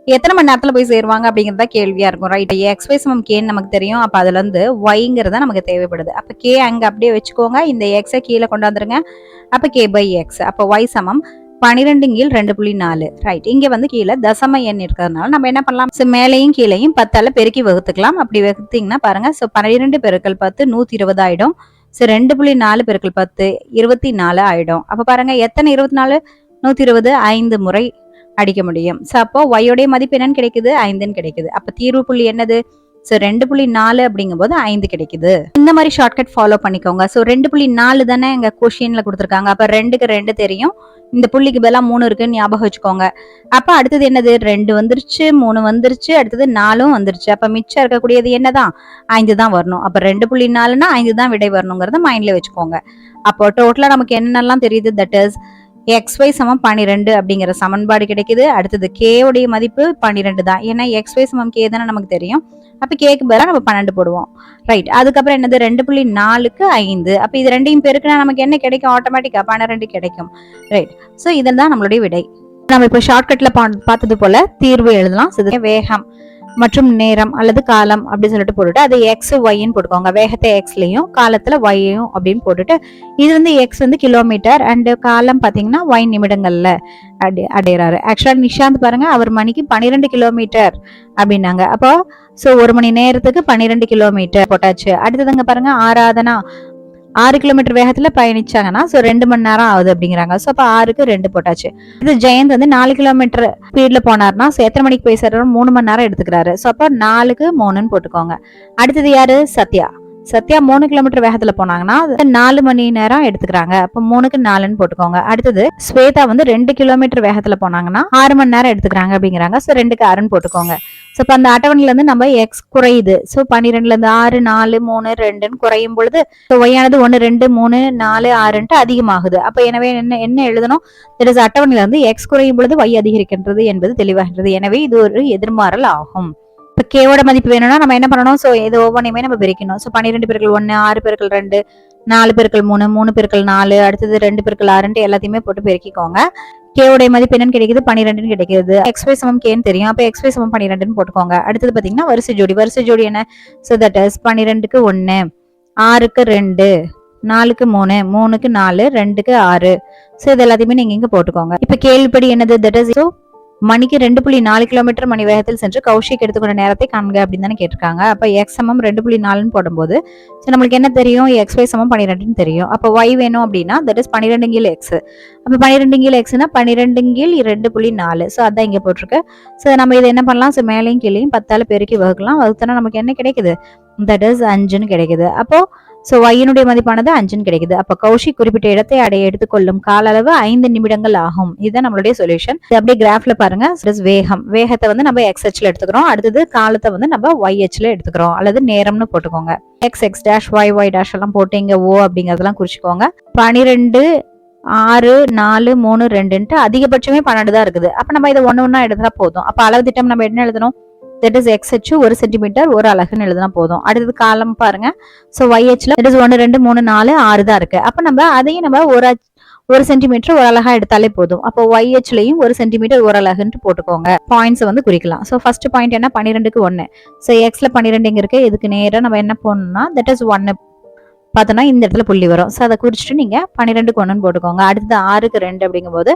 எத்தனை மணி நேரத்துல போய் சேருவாங்க அப்படிங்கறத கேள்வியா இருக்கும். ரைட், எக்ஸ் ஒய் சமம் கேன்னு நமக்கு தெரியும். அப்ப அதுல இருந்து ஒய்ங்கிறத நமக்கு தேவைப்படுது. அப்ப கே அங்க அப்படியே வச்சுக்கோங்க, இந்த எக்ஸை கீழே கொண்டாந்துருங்க. அப்ப கே பை எக்ஸ். அப்ப ஒய் சமம் 12 கீழ் 2.4. ரைட், இங்க வந்து கீழே தசம எண் இருக்கிறதுனால நம்ம என்ன பண்ணலாம், மேலையும் கீழையும் 10ஆல பெருக்கி வகுத்துக்கலாம். அப்படி வகுத்தீங்கன்னா பாருங்க, 12 பெருக்கல் 10 120 ஆயிடும். 2.4 பெருக்கல் 10 24 ஆயிடும். அப்ப பாருங்க எத்தனை 24, 120 5 முறை அடிக்க முடியும். சோ அப்போ ஒய்யோடைய மதிப்பு என்னன்னு கிடைக்குது, 5ன்னு கிடைக்குது. அப்ப தீர்வு புள்ளி என்னது, 2.4 அப்படிங்கும் போது 5 கிடைக்குது. இந்த மாதிரி ஷார்ட்கட் ஃபாலோ பண்ணிக்கோங்க. 2.4 தானே எங்க கொஸ்டின்ல கொடுத்துருக்காங்க. அப்ப 2க்கு 2 தெரியும், இந்த புள்ளிக்கு பதிலா 3 இருக்குன்னு ஞாபகம் வச்சுக்கோங்க. அப்ப அடுத்தது என்னது, 2 வந்துருச்சு, 3 வந்துருச்சு, அடுத்தது 4 வந்துருச்சு. அப்ப மிச்சம் இருக்கக்கூடியது என்னதான், 5 தான் வரணும். அப்ப 2.4னா 5 தான் விடை வரணுங்கிறத மைண்ட்ல வச்சுக்கோங்க. அப்போ டோட்டலா நமக்கு என்னென்னலாம் தெரியுது, தட் இஸ் xy சமம் 12 அப்படிங்கிற சமன்பாடு கிடைக்குது. அடுத்தது k உடைய மதிப்பு 12 தான், ஏன்னா xy சமம் k தானே நமக்கு தெரியும். அப்ப கேக்கு பதிலா நம்ம 12 போடுவோம். ரைட், அதுக்கப்புறம் என்னது, 2.4க்கு 5. அப்ப இது ரெண்டையும் பெருக்குனா நமக்கு என்ன கிடைக்கும், ஆட்டோமேட்டிக்கா 12 கிடைக்கும். ரைட், சோ இதெல்லாம் நம்மளுடைய விடை. நம்ம இப்ப ஷார்ட்கட்ல பார்த்தது போல தீர்வு எழுதலாம். வேகம் மற்றும் நேரம் அல்லது காலம் அப்படின்னு சொல்லிட்டு போட்டுட்டு அது எக்ஸ் ஒய்ன்னு போட்டுக்கோங்க. வேகத்தை எக்ஸ்லயும் காலத்துல ஒய்யும் அப்படின்னு போட்டுட்டு இது வந்து எக்ஸ் வந்து கிலோமீட்டர் அண்ட் காலம் பாத்தீங்கன்னா ஒய் நிமிடங்கள்ல அடையிறாரு. ஆக்சுவலா நிஷாந்த் பாருங்க, அவர் மணிக்கு 12 கிலோமீட்டர் அப்படின்னாங்க. அப்போ சோ 1 மணி நேரத்துக்கு 12 கிலோமீட்டர் போட்டாச்சு. அடுத்ததுங்க பாருங்க, ஆராதனா 6 கிலோமீட்டர் வேகத்துல பயணிச்சாங்கன்னா 2 மணி நேரம் ஆகுது அப்படிங்கிறாங்க. சோ அப்ப 6க்கு 2 போட்டாச்சு. இது ஜெயந்த் வந்து 4 கிலோமீட்டர் ஸ்பீட்ல போனார்னா எத்தனை மணிக்கு போய் சேர்றாரு, 3 மணி நேரம் எடுத்துக்கிறாரு. சோ அப்ப 4க்கு 3ன்னு போட்டுக்கோங்க. அடுத்தது யாரு, சத்யா. சத்யா 3 கிலோமீட்டர் வேகத்துல போனாங்கன்னா 4 மணி நேரம் எடுத்துக்கிறாங்க. அப்ப 3க்கு 4ன்னு போட்டுக்கோங்க. அடுத்தது ஸ்வேதா வந்து 2 கிலோமீட்டர் வேகத்துல போனாங்கன்னா 6 மணி நேரம் எடுத்துக்கிறாங்க அப்படிங்கிறாங்க. சோ 2க்கு 6ன்னு போட்டுக்கோங்க. சோ இப்ப அந்த அட்டவணையில இருந்து நம்ம எக்ஸ் குறையுது. சோ 12ல இருந்து 6 4 3 2ன்னு குறையும் பொழுது ஒய்யானது 1 2 3 4 6ன்ட்டு அதிகமாகுது. அப்ப எனவே என்ன எழுதணும், அட்டவணையில இருந்து எக்ஸ் குறையும் பொழுது ஒய் அதிகரிக்கின்றது என்பது தெளிவாகின்றது. எனவே இது ஒரு எதிர்மாறல் ஆகும். இப்ப கேவோட மதிப்பு வேணும்னா நம்ம என்ன பண்ணணும், சோ இது ஒவ்வொன்றையுமே நம்ம பிரிக்கணும். சோ 12 பெருக்கல் 1 6 பெருக்கல் 2 4 பெருக்கல் 3 3 பெருக்கல் 4 அடுத்தது 2 பெருக்கல் 6ன்ட்டு எல்லாத்தையுமே போட்டு பெருக்கிக்கோங்க. k உடைய மதிப்பு என்னன்னு கிடைக்குது, 12ன்னு கிடைக்குது. xy சமம் k ன்னு தெரியும். அப்ப xy சமம் 12ன்னு போட்டுக்கோங்க. அடுத்தது பாத்தீங்கன்னா வரிசை ஜோடி என்ன, சோ தட் இஸ் 12க்கு 1 6க்கு 2 4க்கு 3 3க்கு 4 2க்கு 6. சோ இது எல்லாத்தையுமே நீங்க இங்க போட்டுக்கோங்க. இப்ப கேள்விப்படி என்னது, தட் இஸ் மணிக்கு 2.4 கிலோமீட்டர் மணி வேகத்தில் சென்று கௌஷிக் எடுத்துக்கொண்ட நேரத்தை காண்க அப்படின்னு தானே கேட்டிருக்காங்க. அப்ப எக்ஸ் சமம் 2.4ன்னு போடும்போது நம்மளுக்கு என்ன தெரியும், எக்ஸ் ஒய் சமம் 12ன்னு தெரியும். அப்ப ஒய் வேணும் அப்படின்னா தட் இஸ் 12 கீழ் எக்ஸ். அப்ப 12 கீழ் எக்ஸ்னா 12 கீழ் 2.4. ஸோ அதான் இங்க போட்டிருக்கு. ஸோ நம்ம இதை என்ன பண்ணலாம், ஸோ மேலையும் கீழையும் 10ஆல பெருக்கி வகுக்கலாம். வகுத்தனா நமக்கு என்ன கிடைக்குது, தட் இஸ் 5ன்னு கிடைக்குது. அப்போ ஸோ ஒய்யினுடைய மதிப்பானது 5ன்னு கிடைக்குது. அப்ப கௌஷிக் குறிப்பிட்ட இடத்தை அடைய எடுத்துக்கொள்ளும் கால அளவு 5 நிமிடங்கள் ஆகும். இதுதான் நம்மளுடைய சொல்யூஷன். அப்படியே கிராஃப்ல பாருங்க, வேகத்தை வந்து நம்ம எக்ஸ் ஹெச்ல எடுத்துக்கிறோம். அடுத்தது காலத்தை வந்து நம்ம ஒய் ஹெச்ல எடுத்துக்கிறோம், அல்லது நேரம்னு போட்டுக்கோங்க. எக்ஸ் டேஷ் ஒய் டேஷ் எல்லாம் போட்டு இங்க ஓ அப்படிங்கறதெல்லாம் குறிச்சுக்கோங்க. 12 6 4 3 2ன்ட்டு அதிகபட்சமே 12 தான் இருக்குது. அப்ப நம்ம இதை ஒண்ணா எடுத்தா போதும். அப்ப அளவு திட்டம் நம்ம என்ன எழுதணும், that is x h 1 centimetre 1 அலகுன்னு எழுதினா போதும். அடுத்தது காலம் பாருங்க, so y h that is 1 2 3 4 6 தான் இருக்கு. அப்ப நம்ம அதையும் நம்ம 1 சென்டிமீட்டர் 1 அலகா எடுத்தாலே போதும். அப்போ y h லயும் 1 சென்டிமீட்டர் 1 அலகுன்னு போட்டுக்கோங்க. பாயிண்ட்ஸ் வந்து குறிக்கலாம். சோ ஃபர்ஸ்ட் பாயிண்ட் என்ன, 12க்கு 1. சோ x ல 12 எங்க இருக்கு, இதுக்கு நேரா நம்ம என்ன பண்ணணும்னா that is 1 பார்த்தோம்னா இந்த இடத்துல புள்ளி வரும். சோ அதை குறிச்சிட்டு நீங்க 12க்கு 1ன்னு போட்டுக்கோங்க. அடுத்தது 6க்கு 2 அப்படிங்கும்போது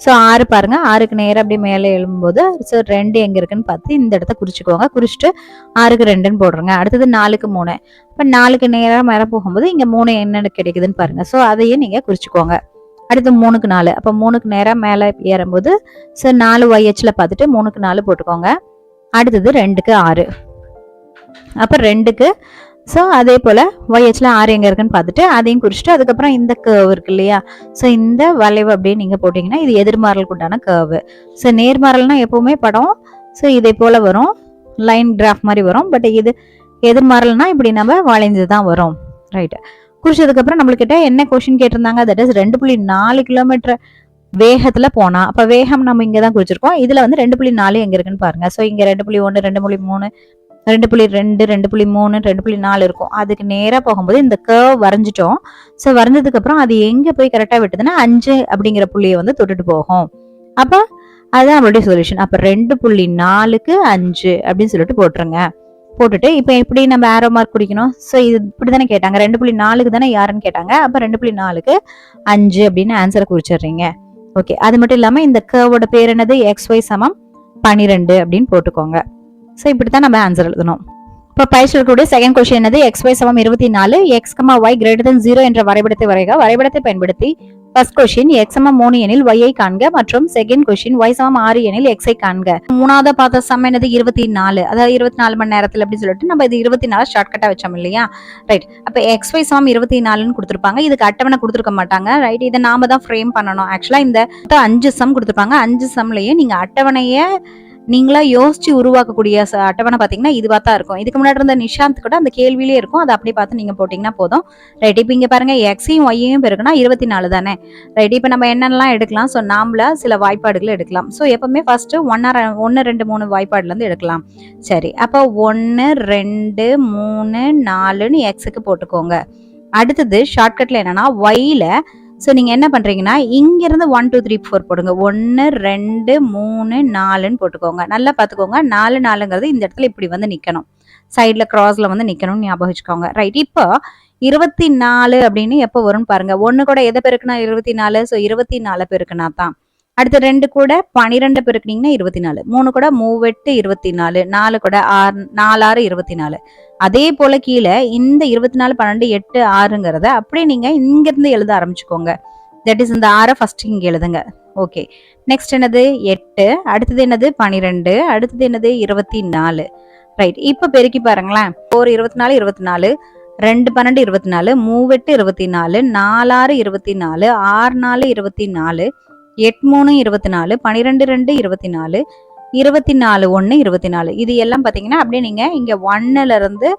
ஸோ 6 பாருங்க, 6க்கு நேரம் அப்படியே மேலே எழும்போது ஸோ 2 எங்க இருக்குன்னு பார்த்து இந்த இடத்த குறிச்சுக்கோங்க. குறிச்சிட்டு 6க்கு 2ன்னு போடுறோங்க. அடுத்தது 4க்கு 3. இப்போ 4க்கு நேரம் மேலே போகும்போது இங்க 3 என்ன கிடைக்குதுன்னு பாருங்க. ஸோ அதையே நீங்க குறிச்சுக்கோங்க. அடுத்து 3க்கு 4. அப்போ 3க்கு நேரம் மேலே ஏறும்போது ஸோ 4 YHல பார்த்துட்டு 3க்கு 4 போட்டுக்கோங்க. அடுத்தது 2க்கு 6. அப்போ 2க்கு ஸோ அதே போல் ஒய்ஹெச்ல 6 எங்கே இருக்குன்னு பார்த்துட்டு அதையும் குறிச்சிட்டு அதுக்கப்புறம் இந்த கர்வ் இருக்கு இல்லையா, ஸோ இந்த வளைவு அப்படியே நீங்கள் போட்டிங்கன்னா இது எதிர்மாறலுக்கு உண்டான கர்வு. ஸோ நேர்மாறல்னா எப்பவுமே படம் ஸோ இதே போல் வரும், லைன் கிராஃப் மாதிரி வரும். பட் இது எதிர்மாறல்னா இப்படி நம்ம வளைஞ்சு தான் வரும். ரைட்டு, குறிச்சதுக்கப்புறம் நம்மளுக்கிட்ட என்ன கொஸ்டின் கேட்டிருந்தாங்க, தட் இஸ் 2.4 கிலோமீட்டர் வேகத்துல போனா. அப்ப வேகம் நம்ம இங்க தான் குறிச்சிருக்கோம். இதுல வந்து 2.4 எங்க இருக்குன்னு பாருங்க. ஸோ இங்க 2.1 2.3 2.2 2.3 2.4 இருக்கும். அதுக்கு நேரா போகும்போது இந்த கர்வ் வரைஞ்சிட்டோம். ஸோ வரைஞ்சதுக்கு அப்புறம் அது எங்க போய் கரெக்டா விட்டுதுன்னா 5 அப்படிங்கிற புள்ளியை வந்து தொட்டுட்டு போகும். அப்ப அதுதான் நம்மளுடைய சொல்யூஷன். அப்ப 2.4க்கு 5 அப்படின்னு சொல்லிட்டு போட்டுருங்க. போட்டுட்டு இப்ப எப்படி நம்ம ஆரோ மார்க் குறிக்கணும், ஸோ இது இப்படிதானே கேட்டாங்க, 2.4க்கு தானே யாருன்னு கேட்டாங்க. அப்ப 2.4க்கு 5 அப்படின்னு ஆன்சரை குறிச்சிடுறீங்க. ஓகே, அது மட்டும் இல்லாம இந்த கர்வோட பேர் என்னது, XY சமம் 12 அப்படின்னு போட்டுக்கோங்க. ஸோ இப்படித்தான் நம்ம ஆன்சர் எழுதணும். இப்போ பயிற்சியக்கூடிய செகண்ட் கொஸ்டின் என்னது, XY சமம் 24 x, y greater than 0 என்ற வரைபடத்தை வரைக. வரைபடத்தை பயன்படுத்தி ஃபர்ஸ்ட் கொஸ்டின் x சமம் 3 எனில் y ஐ காண்க மற்றும் செகண்ட் கொஸ்டின் y சமம் 6 எனில் x ஐ காண்க. மூணாவது பார்த்த சம் என்னது 24, அதாவது 24 மணி நேரத்தில் அப்படின்னு சொல்லிட்டு நம்ம இது 24 ஷார்ட் கட்டா வச்சோம் இல்லையா. ரைட், அப்ப XY சமம் 24ன்னு கொடுத்துருப்பாங்க. இதுக்கு அட்டவணை கொடுத்துருக்க மாட்டாங்க. ரைட், இதை நாம தான் ஃப்ரேம் பண்ணணும். ஆக்சுவலா இந்த 5 சம் கொடுத்துருப்பாங்க. 5 சம்லயே நீங்க அட்டவணைய நீங்களா யோசிச்சு உருவாக்கக்கூடிய அட்டவணை பாத்தீங்கன்னா இதுவா தான் இருக்கும். இதுக்கு முன்னாடி இருந்த நிஷாந்த் கூட அந்த கேள்வியிலே இருக்கும், அதை அப்படியே பார்த்து நீங்க போட்டீங்கன்னா போதும். ரைட், இப்போ இங்க பாருங்க எக்ஸையும் ஒய்யையும் பெருக்குனா 24 தானே. ரைட், இப்போ நம்ம என்னென்னலாம் எடுக்கலாம், ஸோ நாமள சில வாய்ப்பாடுகளை எடுக்கலாம். ஸோ எப்பவுமே ஃபர்ஸ்ட் 1 2 3 வாய்ப்பாடுல இருந்து எடுக்கலாம். சரி, அப்போ 1 2 3 4ன்னு எக்ஸுக்கு போட்டுக்கோங்க. அடுத்தது ஷார்ட்கட்ல என்னன்னா ஒய்ல ஸோ நீங்க என்ன பண்றீங்கன்னா இங்க இருந்து 1 2 3 4 போடுங்க. 1 2 3 4ன்னு போட்டுக்கோங்க. நல்லா பாத்துக்கோங்க, 4 4ங்கிறது இந்த இடத்துல இப்படி வந்து நிக்கணும், சைட்ல கிராஸ்ல வந்து நிக்கணும்னு ஞாபகம் வச்சுக்கோங்க. ரைட், இப்போ 24 அப்படின்னு எப்போ வரும்னு பாருங்க. 1 கூட எதை பெருக்குனா 24, ஸோ 24 பெருக்குனா தான். அடுத்து 2 கூட 12 பெருக்குனீங்கன்னா 24, 3 கூட 3 8 24, 4 கூட 4 6 24. அதே போல கீழே இந்த 24 12 8 6ங்கிறத அப்படியே நீங்க இங்க இருந்து எழுத ஆரம்பிச்சுக்கோங்க. தட் இஸ் இந்த 6 ஃபர்ஸ்ட் இங்க எழுதுங்க. ஓகே, நெக்ஸ்ட் என்னது 8, அடுத்தது என்னது 12, அடுத்தது என்னது 24. ரைட், இப்ப பெருக்கி பாருங்களேன். 4 24 24, 2 12 24, 3 8 24, 4 6 24, 6 4 24, 8 3 24, 12 2 24, 24 1 24. இது எல்லாம் பாத்தீங்கன்னா அப்படியே நீங்க இங்க 1ல இருந்து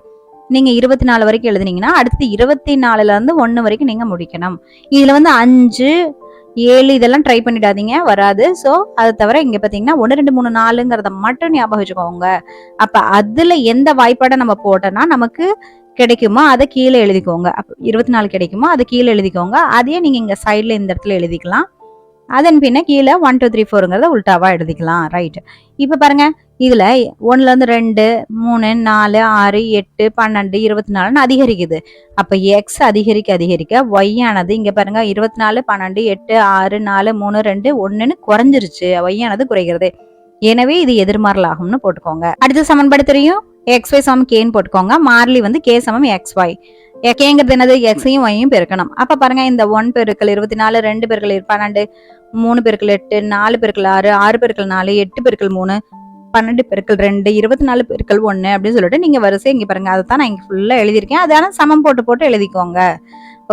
நீங்க 24 வரைக்கும் எழுதுனீங்கன்னா அடுத்து 24ல இருந்து 1 வரைக்கும் நீங்க முடிக்கணும். இதுல வந்து 5 7 இதெல்லாம் ட்ரை பண்ணிடாதீங்க, வராது. ஸோ அதை தவிர இங்க பாத்தீங்கன்னா 1 2 3 4ங்கிறத மட்டும் ஞாபகம் வச்சுக்கோங்க. அப்ப அதுல எந்த வாய்ப்பாடை நம்ம போட்டோம்னா நமக்கு கிடைக்குமோ அதை கீழே எழுதிக்கோங்க. 24 கிடைக்குமோ அதை கீழே எழுதிக்கோங்க. அதையே நீங்க இங்க சைட்ல இந்த இடத்துல எழுதிக்கலாம். அதன் பின்ன கீழே 1 2 3 4ங்கிறத உல்டாவா எழுதிக்கலாம். ரைட். இப்ப பாருங்க இதுல 1ல இருந்து 2 3 4 6 8 12 24 அதிகரிக்குது. அப்ப எக்ஸ் அதிகரிக்க அதிகரிக்க ஒய் ஆனது இங்க பாருங்க 24 12 8 6 4 3 2 1ன்னு குறைஞ்சிருச்சு. ஒய் ஆனது குறைகிறது. எனவே இது எதிர்மாறல் ஆகும்னு போட்டுக்கோங்க. அடுத்த சமன்பாடு தெரியும், xy சமம் கேன்னு போட்டுக்கோங்க. மாறிலி வந்து k சமம் xy. கேங்கிறது என்னது, எக்ஸையும் ஒய்யும் பெருக்கணும். அப்ப பாருங்க இந்த 1 பெருக்கல் 24 2 பெருக்கல் 12 3 பெருக்கல் 8 4 பெருக்கல் 6 6 பெருக்கல் 4 8 பெருக்கல் 3 12 பெருக்கல் 2 24 பெருக்கல் 1 அப்படின்னு சொல்லிட்டு நீங்க வரிசை இங்க பாருங்க, அதை தான் நான் இங்க ஃபுல்லா எழுதியிருக்கேன். அதான சமம் போட்டு போட்டு எழுதிக்கோங்க.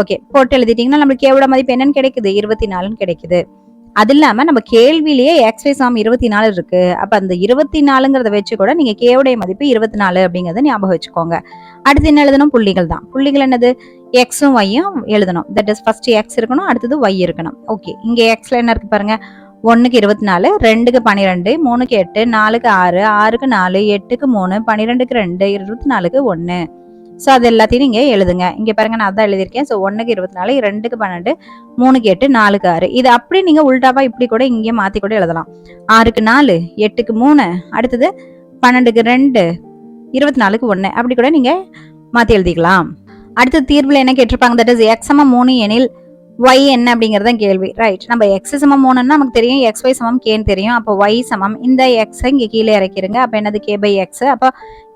ஓகே, போட்டு எழுதிட்டீங்கன்னா நம்மளுக்கு கேவோட மதிப்பு என்னன்னு கிடைக்குது, 24ன்னு கிடைக்குது. அது இல்லாம நம்ம கேள்வியிலேயே xy சமம் 24 இருக்கு. அப்ப அந்த 24ங்கிறத வச்சு கூட நீங்க கேவுடைய மதிப்பு 24 அப்படிங்கறத ஞாபகம் வச்சுக்கோங்க. அடுத்து என்ன எழுதணும், புள்ளிகள் தான். புள்ளிகள் என்னது, எக்ஸும் ஒய்யும் எழுதணும். தட் இஸ் ஃபர்ஸ்ட் எக்ஸ் இருக்கணும், அடுத்தது ஒய் இருக்கணும். ஓகே, இங்க எக்ஸ்ல என்ன இருக்கு பாருங்க, 1க்கு 24 2க்கு 12 3க்கு 8 4க்கு 6 6க்கு 4 8க்கு 3 12க்கு 2 24க்கு 1. ஸோ அது எல்லாத்தையும் நீங்க எழுதுங்க. இங்க பாருங்க நான் அதான் எழுதியிருக்கேன். ஸோ 1க்கு 24 2க்கு 12 3க்கு 8 4க்கு 6. இது அப்படி நீங்க உல்டாவா இப்படி கூட இங்கே மாத்தி கூட எழுதலாம். 6க்கு 4 8க்கு 3 அடுத்தது 12க்கு 2 24க்கு 1 அப்படி கூட நீங்க மாத்தி எழுதிக்கலாம். அடுத்த தீர்வுல என்ன கேட்டிருப்பாங்க, தட் இஸ் எக்ஸ் சமம் 3 எனில் y என்ன அப்படிங்கறத கேள்வி. ரைட், நம்ம எக்ஸ் சமம் 3ன்னா நமக்கு தெரியும், xy சமம் கேன்னு தெரியும். அப்போ y சமம் இந்த எக்ஸை இங்க கீழே இறக்கிருங்க. அப்ப என்னது k பை எக்ஸ். அப்போ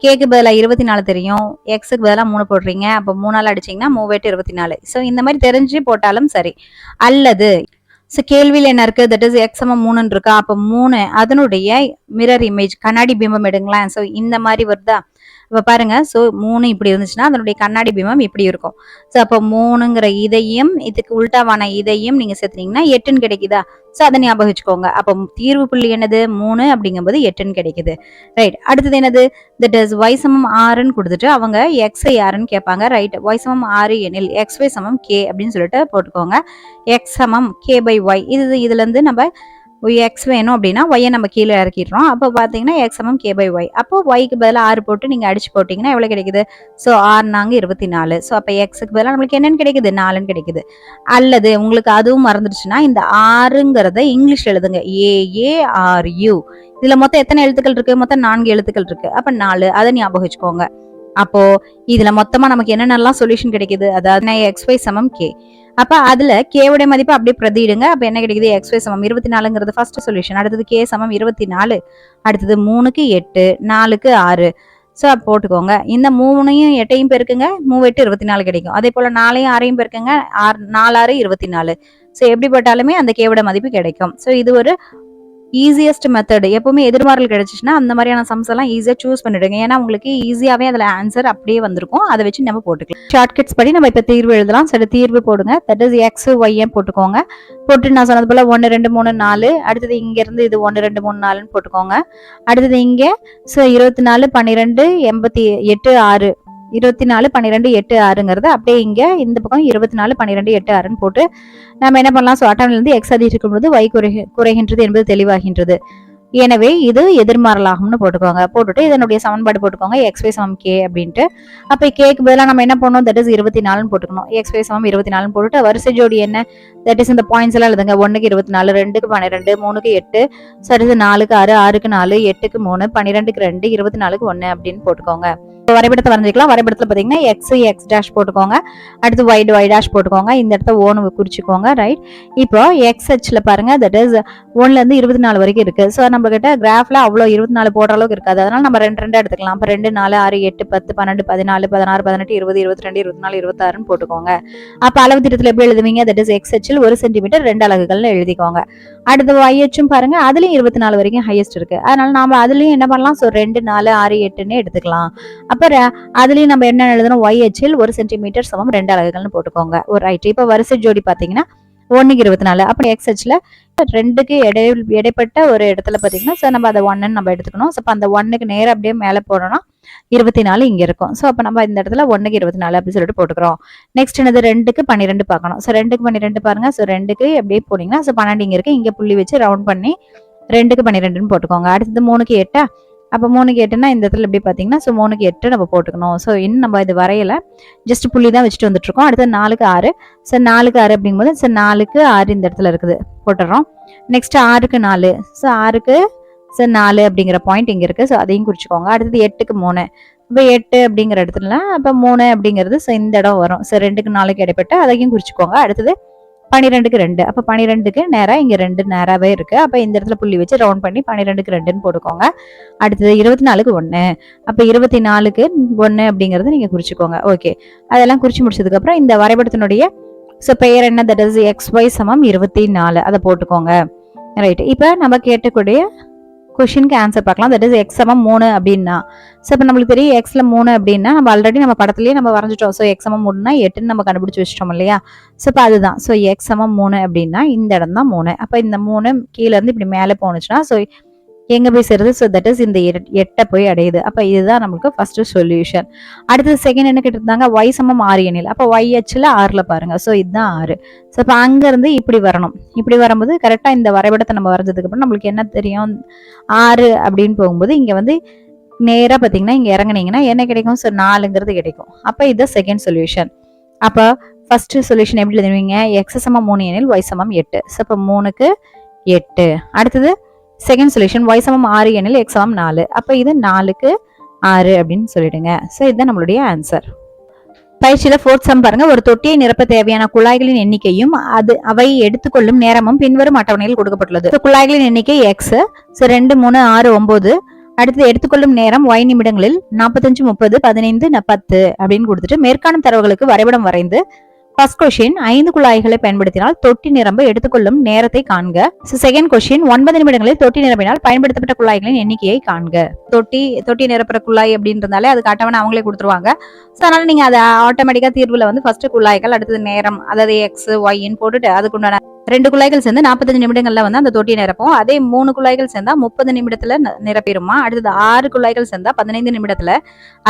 கேக்கு பதிலா 24 தெரியும், எக்ஸுக்கு பதிலா 3 போடுறீங்க. அப்போ 3ஆல் அடிச்சீங்கன்னா 3 8 24. ஸோ இந்த மாதிரி தெரிஞ்சு போட்டாலும் சரி. அல்லது ஸோ கேள்வியில் என்ன இருக்கு, தட் இஸ் எக்ஸ் சமம் 3ன்னு இருக்கா. அப்போ 3 அதனுடைய மிரர் இமேஜ் கண்ணாடி பிம்பம் எடுங்களேன். ஸோ இந்த மாதிரி வருதா, இப்ப பாருங்க. சோ 3 இப்படி இருந்துச்சுன்னா அதனுடைய கண்ணாடி பிம்பம் இப்படி இருக்கும். சோ அப்ப 3ங்கிற இதையும் இதுக்கு உல்டாவான இதையும் நீங்க சேர்த்துனீங்கன்னா 8ன்னு கிடைக்குதா. சோ அதை ஞாபகம் வச்சுக்கோங்க. அப்ப தீர்வு புள்ளி என்னது, 3 அப்படிங்கும்போது 8ன்னு கிடைக்குது. ரைட், அடுத்தது என்னது, தட் இஸ் y சமம் 6ன்னு கொடுத்துட்டு அவங்க xy யாருன்னு கேட்பாங்க. ரைட், y சமம் 6 எனில் xy சமம் k அப்படின்னு சொல்லிட்டு போட்டுக்கோங்க. x சமம் k பை y. இதுல இருந்து நம்ம எக்ஸ் வேணும் அப்படின்னா ஒய்யை நம்ம கீழே இறக்கிடுறோம். அப்போ பார்த்தீங்கன்னா எக்ஸ் சமம் கே பை ஒய். அப்போ ஒய்க்கு பதிலாக 6 போட்டு நீங்கள் அடிச்சு போட்டிங்கன்னா எவ்வளோ கிடைக்குது, ஸோ 6 நாங்க 24. ஸோ அப்போ எக்ஸுக்கு பதிலாக நம்மளுக்கு என்னன்னு கிடைக்குது, 4ன்னு கிடைக்குது. அல்லது உங்களுக்கு அதுவும் மறந்துடுச்சுன்னா இந்த 6ங்கிறத இங்கிலீஷ் எழுதுங்க, AARU. இதுல மொத்தம் எத்தனை எழுத்துக்கள் இருக்கு, மொத்தம் 4 எழுத்துக்கள் இருக்கு. அப்ப 4 அதை ஞாபகம் வச்சுக்கோங்க. அப்போ இதுல மொத்தமா நமக்கு என்னென்னலாம் சொல்யூஷன் கிடைக்குது, அதாவது xy சமம் k. அப்ப அதுல k உடைய மதிப்பு அப்படியே பிரதியிடுங்க. அப்ப என்ன கிடைக்குது, xy சமம் 24ங்கிறது ஃபர்ஸ்ட் சொல்யூஷன். அடுத்தது k சமம் 24, அடுத்தது 3க்கு 8 4க்கு 6. ஸோ போட்டுக்கோங்க. இந்த 3யும் 8யும் பெருக்குங்க, 3 8 24 கிடைக்கும். அதே போல 4யும் 6யும் பெருக்குங்க, 4 6 24. ஸோ எப்படி போட்டாலுமே அந்த கேவோட மதிப்பு கிடைக்கும். ஸோ இது ஒரு ஈஸியஸ்ட் மெத்தட். எப்பவுமே எதிர்மாறல் கிடைச்சிச்சுன்னா அந்த மாதிரியான சம்ஸ் எல்லாம் ஈஸியா சூஸ் பண்ணிடுங்க. ஏன்னா உங்களுக்கு ஈஸியாவே அதுல ஆன்சர் அப்படியே வந்திருக்கும். அதை வச்சு நம்ம போட்டுக்கலாம். ஷார்ட்கட்ஸ் படி நம்ம இப்ப தீர்வு எழுதலாம். சரி, தீர்வு போடுங்க. தட் இஸ் எக்ஸ் ஒய் போட்டுக்கோங்க. போட்டு நான் சொன்னது போல 1 2 3 4. அடுத்தது இங்க இருந்து இது 1 2 3 4ன்னு போட்டுக்கோங்க. அடுத்தது இங்க 24 12 88 6 24 12 8 6ங்கிறது அப்படியே இங்க இந்த பக்கம் 24 12 8 6ன்னு போட்டு நம்ம என்ன பண்ணலாம், அட்டவணையிலிருந்து எக்ஸ் அதிகரிக்கும் பொழுது y குறைகின்றது என்பது தெளிவாகின்றது. எனவே இது எதிர்மாறலாகும்னு போட்டுக்கோங்க. போட்டுட்டு இதனுடைய சமன்பாடு போட்டுக்கோங்க, xy சமம் k அப்படின்ட்டு. அப்ப கேக்கு பதிலாக நம்ம என்ன பண்ணணும், தட் இஸ் 24ன்னு போட்டுக்கணும். xy சமம் 24ன்னு போட்டுட்டு வரிசை ஜோடி என்ன, தட் இஸ் இந்த பாயிண்ட்ஸ் எல்லாம் எழுதுங்க. 1க்கு 24 2க்கு 12 3க்கு 8 சரிது 4க்கு 6 6க்கு 4 8க்கு 3 12க்கு 2 24க்கு 1 அப்படின்னு போட்டுக்கோங்க. வரைபடத்தை வரைஞ்சிக்கலாம். வரைபடத்துல பாத்தீங்கன்னா எக்ஸ் எக்ஸ் டேஷ் போட்டுக்கோங்க. அடுத்து ஒய் டேஷ் போட்டுக்கோங்க. இந்த இடத்த ஓன்னு குறிச்சுக்கோங்க. ரைட், இப்போ எக்ஸ் ஹெச்ல பாருங்க, தட் இஸ் 1ல இருந்து 24 வரைக்கும் இருக்கு. ஸோ நம்ம கிட்ட கிராஃப்ல அவ்வளோ 24 போடுற அளவுக்கு இருக்காது. அதனால நம்ம 2 2 எடுத்துக்கலாம். அப்ப 2 4 6 8 10 12 14 16 18 20 22 24 26ன்னு போட்டுக்கோங்க. அப்ப அளவு திட்டத்துல எப்படி எழுதுவீங்க, தட் இஸ் எக்ஸ் ஹெச்சில் 1 சென்டிமீட்டர் 2 அலகுகள்னு எழுதிக்கோங்க. அடுத்து ஒய் ஹெச்சும் பாருங்க, அதுலயும் 24 வரைக்கும் ஹையஸ்ட் இருக்கு. அதனால நாம அதுலயும் என்ன பண்ணலாம், 2 4 6 8ன்னு எடுத்துக்கலாம். அப்புறம் அதுலயும் நம்ம என்ன எழுதணும், ஒய் ஹெச்சில் 1 சென்டிமீட்டர் சமம் 2 அலகுகள்னு போட்டுக்கோங்க. ஒரு ரைட். இப்ப வரிசை ஜோடி பாத்தீங்கன்னா 1க்கு 24. அப்புறம் எக்ஸ் ஹெச்ல 2க்கு இடைப்பட்ட ஒரு இடத்துல பாத்தீங்கன்னா நம்ம அதை 1ன்னு நம்ம எடுத்துக்கணும். ஸோ அந்த 1க்கு நேரம் அப்படியே மேல போனோம்னா 24 இங்க இருக்கும். ஸோ அப்ப நம்ம இந்த இடத்துல 1க்கு 24 அப்படின்னு சொல்லிட்டு போட்டுக்கிறோம். நெக்ஸ்ட் என்னது, 2க்கு 12 பார்க்கணும். ஸோ 2க்கு 12 பாருங்க. ஸோ 2க்கு அப்படியே போனீங்கன்னா 12 இங்க இருக்கு. இங்க புள்ளி வச்சு ரவுண்ட் பண்ணி 2க்கு 12ன்னு போட்டுக்கோங்க. அடுத்தது 3க்கு 8 அப்போ 3க்கு 8னா இந்த இடத்துல எப்படி பார்த்தீங்கன்னா ஸோ 3க்கு 8 நம்ம போட்டுக்கணும். ஸோ இன்னும் நம்ம இது வரையில ஜஸ்ட் புள்ளி தான் வச்சுட்டு வந்துட்டுருக்கோம். அடுத்து 4க்கு 6 ஸோ 4க்கு 6 அப்படிங்கும்போது ஸோ 4க்கு 6 இந்த இடத்துல இருக்குது போட்டுடுறோம். நெக்ஸ்ட் 6க்கு 4 ஸோ 6க்கு ஸோ 4 அப்படிங்கிற பாயிண்ட் இங்கே இருக்குது. ஸோ அதையும் குறிச்சிக்கோங்க. அடுத்தது 8க்கு 3 இப்போ 8 அப்படிங்கிற இடத்துல அப்போ 3 அப்படிங்கிறது ஸோ இந்த இடம் வரும். ஸோ 2க்கு 4க்கு இடைப்பட்டு அதையும் குறிச்சிக்கோங்க. அடுத்தது 12க்கு 2 அப்போ 12க்கு நேராக இங்கே 2 நேராகவே இருக்குது. அப்போ இந்த இடத்துல புள்ளி வச்சு ரவுண்ட் பண்ணி 12க்கு 2ன்னு போட்டுக்கோங்க. அடுத்தது 24க்கு 1 அப்போ 24க்கு 1 அப்படிங்கிறது நீங்கள் குறிச்சிக்கோங்க. ஓகே, அதெல்லாம் குறிச்சு முடிச்சதுக்கப்புறம் இந்த வரைபடத்தினுடைய ஸோ பெயர் என்ன, தட் இஸ் XY சமம் 24 அதை போட்டுக்கோங்க. ரைட், இப்போ நம்ம கேட்டக்கூடிய கொஷினுக்கு ஆன்சர் பார்க்கலாம். தட் இஸ் எக்ஸ் சமம் 3 அப்படின்னா ஸோ இப்போ நம்மளுக்கு தெரியும் எக்ஸ்ல 3 அப்படின்னா நம்ம ஆல்ரெடி நம்ம படத்துலயே நம்ம வரைஞ்சிட்டோம். ஸோ எக்ஸ் சமம் 3னா 8ன்னு நம்ம கண்டுபிடிச்சு வச்சிட்டோம் இல்லையா. ஸோ இப்போ அதுதான் ஸோ எக்ஸ் சமம் 3 அப்படின்னா இந்த இடம் தான் 3. அப்போ இந்த 3 கீழே இருந்து இப்படி மேலே போனுச்சுன்னா ஸோ எங்க போய் சேருது, ஸோ தட் இஸ் இந்த 8 போய் அடையுது. அப்போ இதுதான் நமக்கு ஃபர்ஸ்ட் சொல்யூஷன். அடுத்தது செகண்ட் என்ன கேட்டிருந்தாங்க, y சமம் 6 எனில். அப்போ y அச்சில் 6ல பாருங்க. ஸோ இதுதான் 6. ஸோ இப்போ அங்கேருந்து இப்படி வரணும். இப்படி வரும்போது கரெக்டாக இந்த வரைபடத்தை நம்ம வரைஞ்சதுக்கு அப்புறம் நம்மளுக்கு என்ன தெரியும், 6 அப்படின்னு போகும்போது இங்கே வந்து நேராக பார்த்தீங்கன்னா இங்கே இறங்குனீங்கன்னா என்ன கிடைக்கும், ஸோ 4ங்கிறது கிடைக்கும். அப்போ இது செகண்ட் சொல்யூஷன். அப்போ ஃபர்ஸ்ட் சொல்யூஷன் எப்படி எழுதுவீங்க, எக்ஸ் சமம் 3 எனில் y சமம் 8. ஸோ இப்போ 3க்கு 8. அடுத்தது செகண்ட் சொல்யூஷன் y சமம் 6 எனில் x சமம் 4. அப்போ இது 4க்கு 6 அப்படின்னு சொல்லிடுங்க. ஸோ இதுதான் நம்மளுடைய ஆன்சர். பயிற்சியில 4th சம் பாருங்க. ஒரு தொட்டியை நிரப்ப தேவையான குழாய்களின் எண்ணிக்கையும் அவை எடுத்துக்கொள்ளும் நேரமும் பின்வரும் அட்டவணையில் கொடுக்கப்பட்டுள்ளது. குழாய்களின் எண்ணிக்கை x, 2 3 6 9. அடுத்து எடுத்துக்கொள்ளும் நேரம் y நிமிடங்களில் 45 30 15 10 அப்படின்னு கொடுத்துட்டு மேற்காணும் தரவுகளுக்கு வரைபடம் வரைந்து ஃபர்ஸ்ட் கொஸ்டின் 5 குழாய்களை பயன்படுத்தினால் தொட்டி நிரம்ப எடுத்துக்கொள்ளும் நேரத்தை காண்க. செகண்ட் கொஸ்டின் 9 நிமிடங்களில் தொட்டி நிரம்பினால் பயன்படுத்தப்பட்ட குழாய்களின் எண்ணிக்கையை காண்க. தொட்டி நிரப்புற குழாய் அப்படின்றதாலே அது அட்டவணை அவங்களே கொடுத்துருவாங்க. ஸோ அதனால நீங்க அதை ஆட்டோமேட்டிக்கா தீர்வுல வந்து ஃபர்ஸ்ட் குழாய்கள், அடுத்தது நேரம், அதாவது எக்ஸ் ஒய்ன்னு போட்டுட்டு அதுக்குண்டான 2 குழாய்கள் சேர்ந்து 45 நிமிடங்கள்ல வந்து அந்த தொட்டியை நிரப்போம். அதே 3 குழாய்கள் சேர்ந்தா 30 நிமிடத்துல நிரப்பிடுமா. அடுத்தது 6 குழாய்கள் சேர்ந்தா 15 நிமிடத்துல,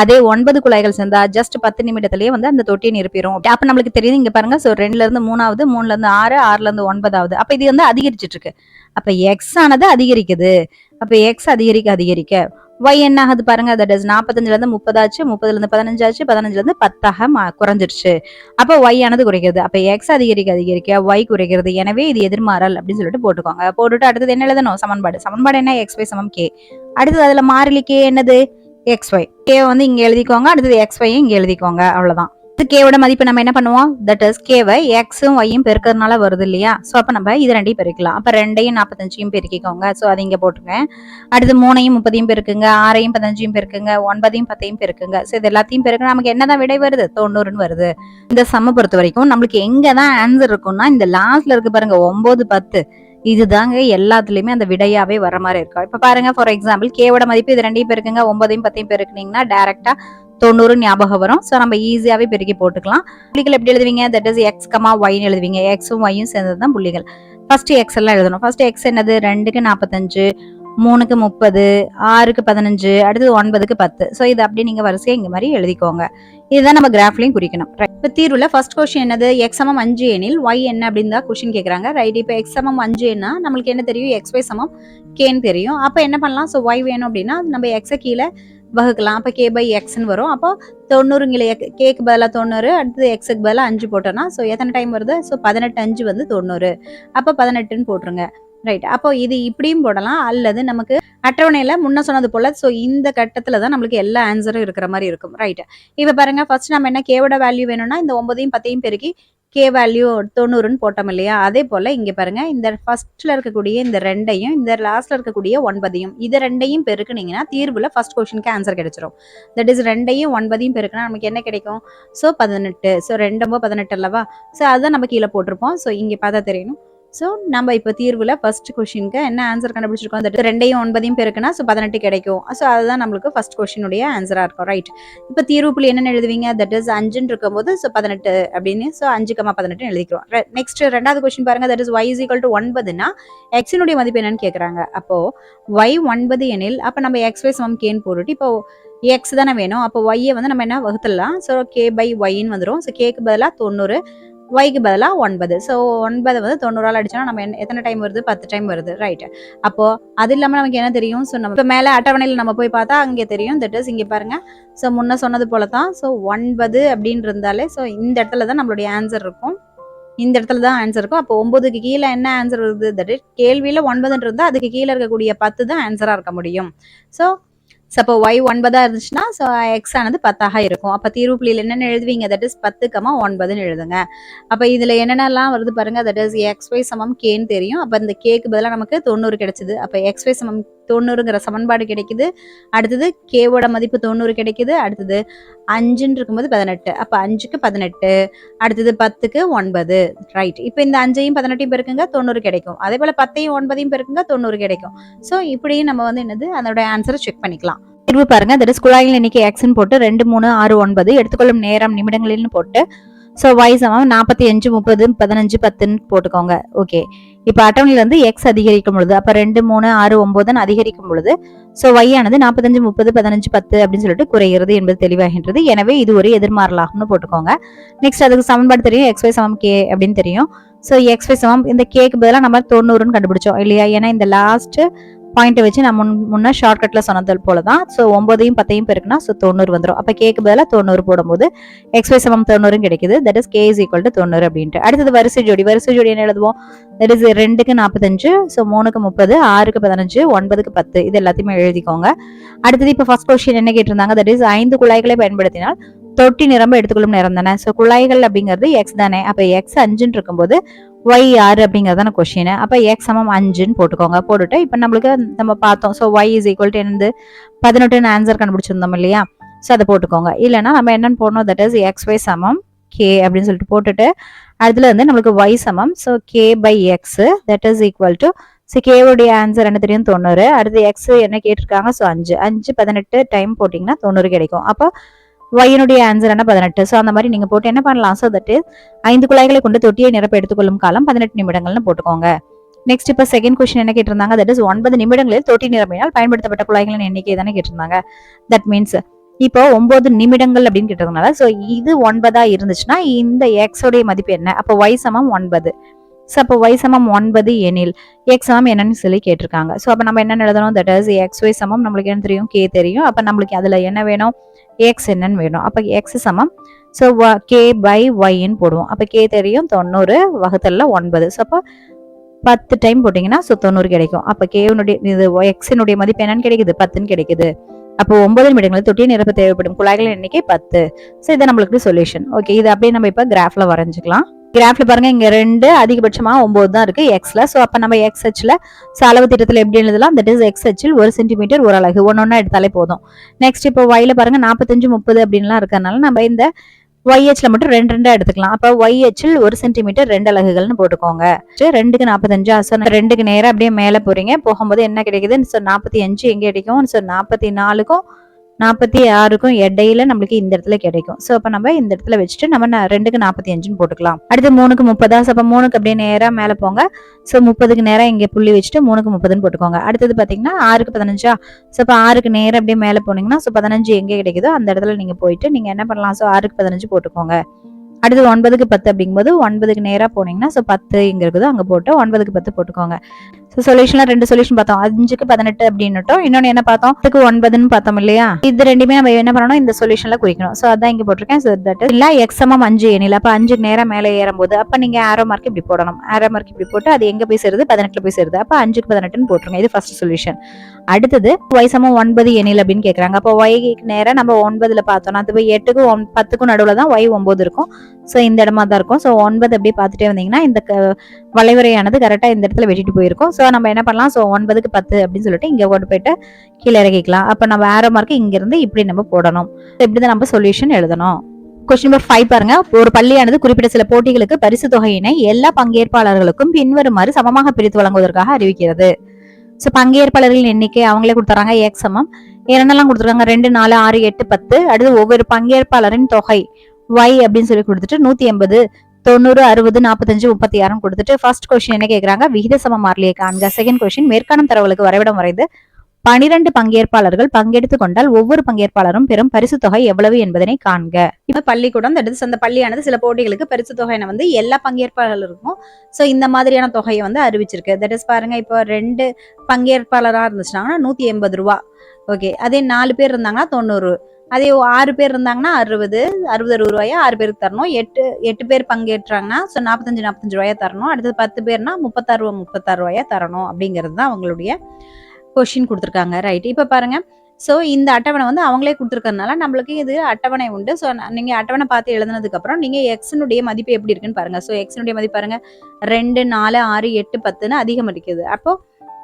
அதே 9 குழாய்கள் சேர்ந்தா ஜஸ்ட் 10 நிமிடத்திலேயே வந்து அந்த தொட்டியை நிரப்பிடும். அப்ப நம்மளுக்கு தெரியுது இங்க பாருங்க. ஸோ 2ல இருந்து 3ஆவது, 3ல இருந்து 6, 6ல இருந்து 9ஆவது. அப்ப இது வந்து அதிகரிச்சுட்டு இருக்கு. அப்ப எக்ஸ் ஆனது அதிகரிக்குது. அப்ப எக்ஸ் அதிகரிக்க y என்ன ஆகுது பாருங்க. தட் இஸ் 45ல இருந்து 30 ஆச்சு, 30ல இருந்து 15 ஆச்சு, 15ல இருந்து 10ஆக குறைஞ்சிருச்சு. அப்ப y ஆனது குறைக்கிறது. அப்ப x அதிகரிக்க y குறைக்கிறது. எனவே இது எதிர்மாறல் அப்படின்னு சொல்லிட்டு போட்டுக்கோங்க. போட்டுட்டு அடுத்தது என்ன எழுதணும், சமன்பாடு என்ன, xy சமம் k. அடுத்தது அதுல மாறிலி k என்னது, xy. k வந்து இங்க எழுதிக்கோங்க. அடுத்தது xy இங்க எழுதிக்கோங்க. அவ்வளவுதான். கேவோட மதிப்பு நம்ம என்ன பண்ணுவோம், தட் இஸ் கேவை எக்ஸும் ஒய்யும் பெருக்கிறதுனால வருது இல்லையா. ஸோ அப்போ நம்ம இது 2ஐயும் பெருக்கலாம். அப்போ 2ஐயும் 45ஐயும் பெருக்கிக்கோங்க. ஸோ அது இங்கே போட்டுருங்க. அடுத்து 3ஐயும் 30ஐயும் பெருக்குங்க, 6ஐயும் 15ஐயும் பெருக்குங்க, 9ஐயும் 10ஐயும் பெருக்குங்க. ஸோ இது எல்லாத்தையும் பெருக்க நமக்கு என்னதான் விடை வருது, 90ன்னு வருது. இந்த சம்மை பொறுத்த வரைக்கும் நம்மளுக்கு எங்கே தான் ஆன்சர் இருக்கும்னா இந்த லாஸ்ட்ல இருக்கு பாருங்க 9 10. இதுதாங்க எல்லாத்துலயுமே அந்த விடையாவே வர மாதிரி இருக்கும். இப்ப பாருங்க, ஃபார் எக்ஸாம்பிள் கேவோட மதிப்பு இது 2ஐயும் பெருக்குங்க, 9ஐயும் 10ஐயும் பெருக்குனீங்கன்னா டைரக்டா 90 ஞாபகம் வரும். ஸோ நம்ம ஈஸியாவே பெருக்கி போட்டுக்கலாம். புள்ளிகள் எப்படி எழுதுவீங்க, தட் இஸ் எக்ஸ் கமா ஒய்னு எழுதுவீங்க. எக்ஸும் ஒய்யும் சேர்ந்தது தான் புள்ளிகள். ஃபர்ஸ்ட் எக்ஸ் எல்லாம் எழுதணும். ஃபர்ஸ்ட் எக்ஸ் என்னது, 2க்கு 45, 3க்கு 30, 6க்கு 15, அடுத்தது 9க்கு 10. ஸோ இது அப்படியே நீங்க வரிசையா இங்க மாதிரி எழுதிக்கோங்க. இதுதான் நம்ம கிராஃப்லயும் குறிக்கணும். இப்போ தீர்வுல ஃபர்ஸ்ட் கொஸ்டின் என்னது, எக்ஸ் சமம் 5 எனில் ஒய் என்ன அப்படின்னு தான் கொஸ்டின் கேட்கறாங்க. ரைட், இப்போ எக்ஸ் சமம் 5ன்னா நம்மளுக்கு என்ன தெரியும், எக்ஸ் ஒய் சமம் கேன்னு தெரியும். அப்போ என்ன பண்ணலாம், ஸோ ஒய் வேணும் அப்படின்னா நம்ம எக்ஸை கீழே வகுக்கலாம். அப்போ கே பை எக்ஸ்ன்னு வரும். அப்போ 90 கேக்கு பதிலாக 90, அடுத்தது எக்ஸுக்கு பதிலாக 5 போட்டோம்னா ஸோ எத்தனை டைம் வருது, ஸோ 18 5 வந்து 90. அப்போ 18ன்னு போட்டுருங்க. ரைட், அப்போ இது இப்படியும் போடலாம், அல்லது நமக்கு அட்டவணையில முன்ன சொன்னது போல ஸோ இந்த கட்டத்துல தான் நம்மளுக்கு எல்லா ஆன்சரும் இருக்கிற மாதிரி இருக்கும். ரைட், இப்போ பாருங்க ஃபர்ஸ்ட் நம்ம என்ன கேவோட வேல்யூ வேணும்னா இந்த 9ஐயும் 10ஐயும் பெருக்கி கே வேல்யூ 90ன்னு போட்டோம் இல்லையா. அதே போல இங்க பாருங்க, இந்த ஃபர்ஸ்ட்ல இருக்கக்கூடிய இந்த 2ஐயும் இந்த லாஸ்ட்ல இருக்கக்கூடிய 9ஐயும் இது 2ஐயும் பெருக்குனீங்கன்னா தீர்வுல ஃபர்ஸ்ட் கொஸ்டினுக்கு ஆன்சர் கிடைச்சிரும். தட் இஸ் 2ஐயும் 9ஐயும் பெருக்குனா நமக்கு என்ன கிடைக்கும், ஸோ 18. ஸோ 2 18 அல்லவா. ஸோ அதுதான் நம்ம கீழே போட்டிருப்போம். ஸோ இங்க பார்த்தா தெரியணும். ஸோ நம்ம இப்போ தீர்வுல ஃபர்ஸ்ட் கொஸ்டினுக்கு என்ன ஆன்சர் கண்டுபிடிச்சிருக்கோம், தட் 2ஐயும் 9ஐயும் பெருக்குனா ஸோ 18 கிடைக்கும். ஸோ அதுதான் நம்மளுக்கு ஃபர்ஸ்ட் கொஸ்டினுடைய ஆன்சரா இருக்கும். ரைட், இப்போ தீர்வு புள்ளி என்னன்னு எழுதுவீங்க, தட் இஸ் 5ன்னு இருக்கும்போது ஸோ 18 அப்படின்னு, ஸோ 5,18 எழுதிக்கிறோம். நெக்ஸ்ட் ரெண்டாவது கொஸ்டின் பாருங்க, that is y is equal to 9னா எக்ஸினுடைய மதிப்பு என்னன்னு கேட்கறாங்க. அப்போ y 9 எனில் அப்போ நம்ம xy சமம் கேன்னு போட்டுட்டு இப்போ எக்ஸ் தானே வேணும். அப்போ ஒய்யை வந்து நம்ம என்ன வகுத்துடலாம். ஸோ கே பை ஒய்ன்னு வந்துடும். ஸோ கேக்கு பதிலாக 90, ஒய்க்கு பதிலாக 9. ஸோ 9 வந்து 90ஆல் அடிச்சோன்னா நம்ம எத்தனை டைம் வருது? 10 டைம் வருது, ரைட்? அப்போ அது இல்லாமல் நமக்கு என்ன தெரியும்? ஸோ நம்ம இப்போ மேலே அட்டவணையில் நம்ம போய் பார்த்தா அங்கே தெரியும். தட் இஸ் இங்கே பாருங்க. ஸோ முன்ன சொன்னது போல தான். ஸோ 9 அப்படின்னு இருந்தாலே ஸோ இந்த இடத்துல தான் நம்மளுடைய ஆன்சர் இருக்கும். இந்த இடத்துல தான் ஆன்சர் இருக்கும். அப்போ 9க்கு கீழே என்ன ஆன்சர் வருது? தட் இஸ் கேள்வியில் 9 இருந்தால் அதுக்கு கீழே இருக்கக்கூடிய 10 தான் ஆன்சராக இருக்க முடியும். ஸோ அப்போ y 9 இருந்துச்சுன்னா ஸோ எக்ஸ் ஆனது 10 இருக்கும். அப்போ தீர்வு புள்ளியில் என்னென்ன எழுதுவீங்க? தட் இஸ் 10,9 எழுதுங்க. அப்போ இதில் என்னென்னலாம் வருது பாருங்க. தட் இஸ் xy சமம் கேன்னு தெரியும். அப்போ இந்த கேக்கு பதிலாக நமக்கு 90 கிடைச்சிது. அப்போ xy சமம் 90ங்கிற சமன்பாடு கிடைக்குது. அடுத்தது கேவோட மதிப்பு 90 கிடைக்குது. அடுத்தது 5ன்னு இருக்கும்போது 18. அப்போ 5க்கு 18. அடுத்தது 10க்கு 9, ரைட்? இப்போ இந்த 5ஐயும் 18ஐயும் பெருக்குங்க 90 கிடைக்கும். அதே போல் 10ஐயும் 9ஐயும் பெருக்குங்க 90 கிடைக்கும். ஸோ இப்படியும் நம்ம வந்து என்னது அதோட ஆன்சரை செக் பண்ணிக்கலாம். தீர்வு பாருங்க. தட் இஸ் குழாயில் எண்ணிக்கை எக்ஸ்ன்னு போட்டு 2, 3, 6, 9 எடுத்துக்கொள்ளும் நேரம் நிமிடங்களில்னு போட்டு ஸோ y சமம் 45, 30, 15, 10ன்னு போட்டுக்கோங்க. ஓகே. இப்போ அட்டவணையில் வந்து எக்ஸ் அதிகரிக்கும் பொழுது அப்போ 2, 3, 6, 9 அதிகரிக்கும் பொழுது ஸோ y ஆனது 45, 30, 15, 10 அப்படின்னு சொல்லிட்டு குறைகிறது என்பது தெளிவாகின்றது. எனவே இது ஒரு எதிர்மாறலாகும்னு போட்டுக்கோங்க. நெக்ஸ்ட் அதுக்கு சமன்பாடு தெரியும். xy சமம் k அப்படின்னு தெரியும். ஸோ xy சமம் இந்த கேக்கு பதிலாக நம்ம 90ன்னு கண்டுபிடிச்சோம் இல்லையா? ஏன்னா இந்த லாஸ்ட் பாயிண்ட் வச்சு நம்ம முன்ன ஷார்ட்கட்ல சொன்னது போல தான். ஸோ 9ஐயும் 10ஐயும் பெருக்குனா ஸோ 90 வந்துடும். அப்போ கேக்கு பதிலாக 90 போடும்போது xy சமம் 90 கிடைக்குது. That is k is equal to 90 அப்படின்ட்டு. அடுத்தது வரிசை ஜோடி. வரிசை ஜோடி என்ன எழுதுவோம்? தட் இஸ் 2க்கு 45, ஸோ 3க்கு 30, 6க்கு 15, 9க்கு 10 இது எல்லாத்தையுமே எழுதிக்கோங்க. அடுத்தது இப்போ ஃபர்ஸ்ட் கொஸ்டின் என்ன கேட்டிருந்தாங்க? தட் இஸ் 5 குழாய்களை பயன்படுத்தினால் தொட்டி நிரம்ப எடுத்துக்கொள்ளும் நேரம் தானே. ஸோ குழாய்கள் அப்படிங்கிறது எக்ஸ் தானே. அப்போ எக்ஸ் 5ன்னு இருக்கும்போது y 6 அப்படிங்கிறதான கொஸ்டின். அப்போ எக்ஸ் சமம் 5ன்னு போட்டுக்கோங்க. போட்டுட்டு இப்போ நம்மளுக்கு நம்ம பார்த்தோம். So y is equal to என்னது 18 ஆன்சர் கண்டுபிடிச்சிருந்தோம் இல்லையா? ஸோ அதை போட்டுக்கோங்க. இல்லைன்னா நம்ம என்னன்னு போடணும்? தட் இஸ் xy சமம் k அப்படின்னு சொல்லிட்டு போட்டுட்டு அதுல வந்து நம்மளுக்கு y சமம் so k by X that is equal to so கேவுடைய ஆன்சர் என்ன தெரியும்? 90. அடுத்து எக்ஸ் என்ன கேட்டிருக்காங்க? ஸோ 5 18 டைம் போட்டிங்கன்னா 90 கிடைக்கும். அப்போ y-னுடைய ஆன்சர் என்ன? 18. ஸோ அந்த மாதிரி நீங்க போட்டு என்ன பண்ணலாம்? ஸோ தட் 5 குழாய்களை கொண்டு தொட்டியை நிரப்ப எடுத்துக்கொள்ளும் காலம் 18 நிமிடங்கள்னு போட்டுக்கோங்க. நெக்ஸ்ட் இப்போ செகண்ட் கொஸ்டின் என்ன கேட்டிருந்தாங்க? தட் இஸ் 9 நிமிடங்களில் தொட்டி நிரம்பினால் பயன்படுத்தப்பட்ட குழாய்களின் எண்ணிக்கை தானே கேட்டிருந்தாங்க. தட் மீன்ஸ் இப்போ 9 நிமிடங்கள் அப்படின்னு கேட்டதுனால ஸோ இது 9 இருந்துச்சுன்னா இந்த எக்ஸ் உடைய மதிப்பு என்ன? அப்போ y சமம் 9. ஸோ அப்போ y சமம் 9 எனில் எக்ஸ் சமம் என்னன்னு சொல்லி கேட்டிருக்காங்க. ஸோ அப்போ நம்ம என்ன எழுதணும்? தட் இஸ் xy சமம் நம்மளுக்கு என்ன தெரியும்? k தெரியும். அப்போ நம்மளுக்கு அதுல என்ன வேணும்? எக்ஸ் என்னன்னு வேணும். அப்போ எக்ஸ் சமம் ஸோ k பை ஒய்ன்னு போடுவோம். அப்போ k தெரியும் 90 வகுத்தல்ல 9. ஸோ அப்போ 10 டைம் போட்டிங்கன்னா ஸோ 90 கிடைக்கும். அப்போ கேனுடைய இது எக்ஸினுடைய மதிப்பு என்னன்னு கிடைக்குது? 10ன்னு கிடைக்குது. அப்போ 9 நிமிடங்களில் தொட்டியை நிரப்ப தேவைப்படும் குழாய்களின் எண்ணிக்கை 10. ஸோ இது நம்மளுக்கு சொல்யூஷன். ஓகே. இது அப்படியே நம்ம இப்போ கிராஃப்ல வரைஞ்சிக்கலாம். கிராஃப்ல பாருங்க இங்க 2 அதிகபட்சமா 9 தான் இருக்கு எக்ஸ்ல. ஸோ அப்ப நம்ம எக்ஸ் ஹெச்ல அளவு திட்டத்தில் எப்படி எழுதலாம்? தட் இஸ் எக்ஸ் ஹெச்சில் 1 சென்டிமீட்டர் ஒரு அலகு ஒன்னொன்னா எடுத்தாலே போதும். நெக்ஸ்ட் இப்போ ஒய்ல பாருங்க 45, 30 அப்படின்லாம் இருக்கறனால நம்ம இந்த YHல மட்டும் 2 எடுத்துக்கலாம். அப்ப YHல் 1 சென்டிமீட்டர் 2 அலகுகள்னு போட்டுக்கோங்க. 2க்கு 45 2க்கு நேரம் அப்படியே மேல போறீங்க. போகும்போது என்ன கிடைக்குது? 45 எங்க கிடைக்கும்? 44க்கும் 46க்கும் இடையில நம்மளுக்கு இந்த இடத்துல கிடைக்கும். சோ அப்ப நம்ம இந்த இடத்துல வச்சுட்டு நம்ம 2க்கு 45ன்னு போட்டுக்கலாம். அடுத்து 3க்கு 30. அப்ப 3க்கு அப்படியே நேரா மேல போங்க. சோ 30க்கு நேரா இங்க புள்ளி வச்சுட்டு 3க்கு 30ன்னு போட்டுக்கோங்க. அடுத்தது பாத்தீங்கன்னா 6க்கு 15. சோ அப்ப 6க்கு நேரா அப்படியே மேல போனீங்கன்னா சோ 15 எங்க கிடைக்குதோ அந்த இடத்துல நீங்க போயிட்டு நீங்க என்ன பண்ணலாம்? சோ 6க்கு 15 போட்டுக்கோங்க. அடுத்து 9க்கு 10 அப்படிங்கும்போது 9க்கு நேரா போனீங்கன்னா சோ 10 இங்க இருக்குதோ அங்க போட்டு 9க்கு 10 போட்டுக்கோங்க. சோ சொல்யூஷன்ல 2 சொல்யூஷன் பார்த்தோம். 5க்கு 18 அப்படின்னுட்டோம். இன்னொன்னு என்ன பார்த்தோம்? 10க்கு 9ன்னு பார்த்தோம் இல்லையா? இது ரெண்டுமே நம்ம என்ன பண்ணணும்? இந்த சொல்யூஷன்ல குறிக்கணும். சோ அதான் இங்க போட்டிருக்கேன். சோ தட் இல்ல x சமம் 5 எனில் அப்ப 5க்கு நேரா மேலே ஏறும்போது அப்ப நீங்க ஆரோ மார்க் இப்படி போடணும். ஆரோ மார்க் இப்படி போட்டு அது எங்க போய் சேருது? 18ல போய் சேருது. அப்ப 5க்கு 18ன்னு போட்டுருங்க. இது ஃபர்ஸ்ட் சொல்யூஷன். அடுத்தது y சமம் 9 எனில் அப்படின்னு கேக்குறாங்க. அப்ப y-க்கு நேரா நம்ம 9ல பார்த்தோம்னா அது 8க்கும் 10க்கும் நடுவுல தான் y 9 இருக்கும். சோ இந்த இடமா தான் இருக்கும். சோ 9 அப்படியே பார்த்துட்டே வந்தீங்கன்னா இந்த வளைவரையானது கரெக்டா இந்த இடத்துல வெட்டிட்டு போயிருக்கும். சோ நம்ம என்ன பண்ணலாம்? சோ 9க்கு 10 அப்படின்னு சொல்லிட்டு இங்க கொண்டு போயிட்டு கீழே இறக்கிக்கலாம். அப்ப நம்ம ஆரோ மார்க் இங்க இருந்து இப்படி நம்ம போடணும். இப்படிதான் நம்ம சொல்யூஷன் எழுதணும். கொஸ்டின் நம்பர் 5 பாருங்க. ஒரு பள்ளியானது குறிப்பிட்ட சில போட்டிகளுக்கு பரிசு தொகையினை எல்லா பங்கேற்பாளர்களுக்கும் பின்வருமாறு சமமாக பிரித்து வழங்குவதற்காக அறிவிக்கிறது. சோ பங்கேற்பாளர்களின் எண்ணிக்கை அவங்களே கொடுத்துறாங்க. x சமம் என்னெல்லாம் கொடுத்துருக்காங்க? 2, 4, 6, 8, 10. அடுத்து ஒவ்வொரு பங்கேற்பாளரின் தொகை y அப்படின்னு சொல்லி கொடுத்துட்டு 180, 90, 60, 45, 36 கொடுத்துட்டு ஃபர்ஸ்ட் கொஸ்டின் என்ன கேக்குறாங்க? விகித சம மாறிலியை காண்க. செகண்ட் கொஸ்டின் மேற்காணும் தரவுகளுக்கு வரைபடம் வரைந்து 12 பங்கேற்பாளர்கள் பங்கெடுத்துக் கொண்டால் ஒவ்வொரு பங்கேற்பாளரும் பெறும் பரிசு தொகை எவ்வளவு என்பதனை காண்க. இப்ப பள்ளிக்கூடம் அந்த பள்ளியானது சில போட்டிகளுக்கு பரிசு தொகை வந்து எல்லா பங்கேற்பாளர்களுக்கும் சோ இந்த மாதிரியான தொகையை வந்து அறிவிச்சிருக்கு. தட் இஸ் பாருங்க, இப்போ 2 பங்கேற்பாளரா இருந்துச்சுன்னா 180 ரூபாய். ஓகே, அதே 4 பேர் இருந்தாங்கன்னா 90, அதே 6 பேர் இருந்தாங்கன்னா 60 60 ரூபாயா 6 பேருக்கு தரணும். 8 பேர் பங்கேற்றாங்கன்னா 45 ரூபாயா தரணும். அடுத்தது 10 பேர்னா 36 ரூபாயா தரணும் அப்படிங்கிறது தான் அவங்களுடைய கொஸ்டின் கொடுத்துருக்காங்க. ரைட், இப்ப பாருங்க, ஸோ இந்த அட்டவணை வந்து அவங்களே கொடுத்துருக்கறதுனால நம்மளுக்கு இது அட்டவணை உண்டு. ஸோ நீங்க அட்டவணை பார்த்து எழுதுனதுக்கு அப்புறம் நீங்க எக்ஸினுடைய மதிப்பு எப்படி இருக்குன்னு பாருங்க. ஸோ எக்ஸினுடைய மதிப்பு பாருங்க 2, 4, 6, 8, 10ன்னு அதிகம் இருக்குது. அப்போ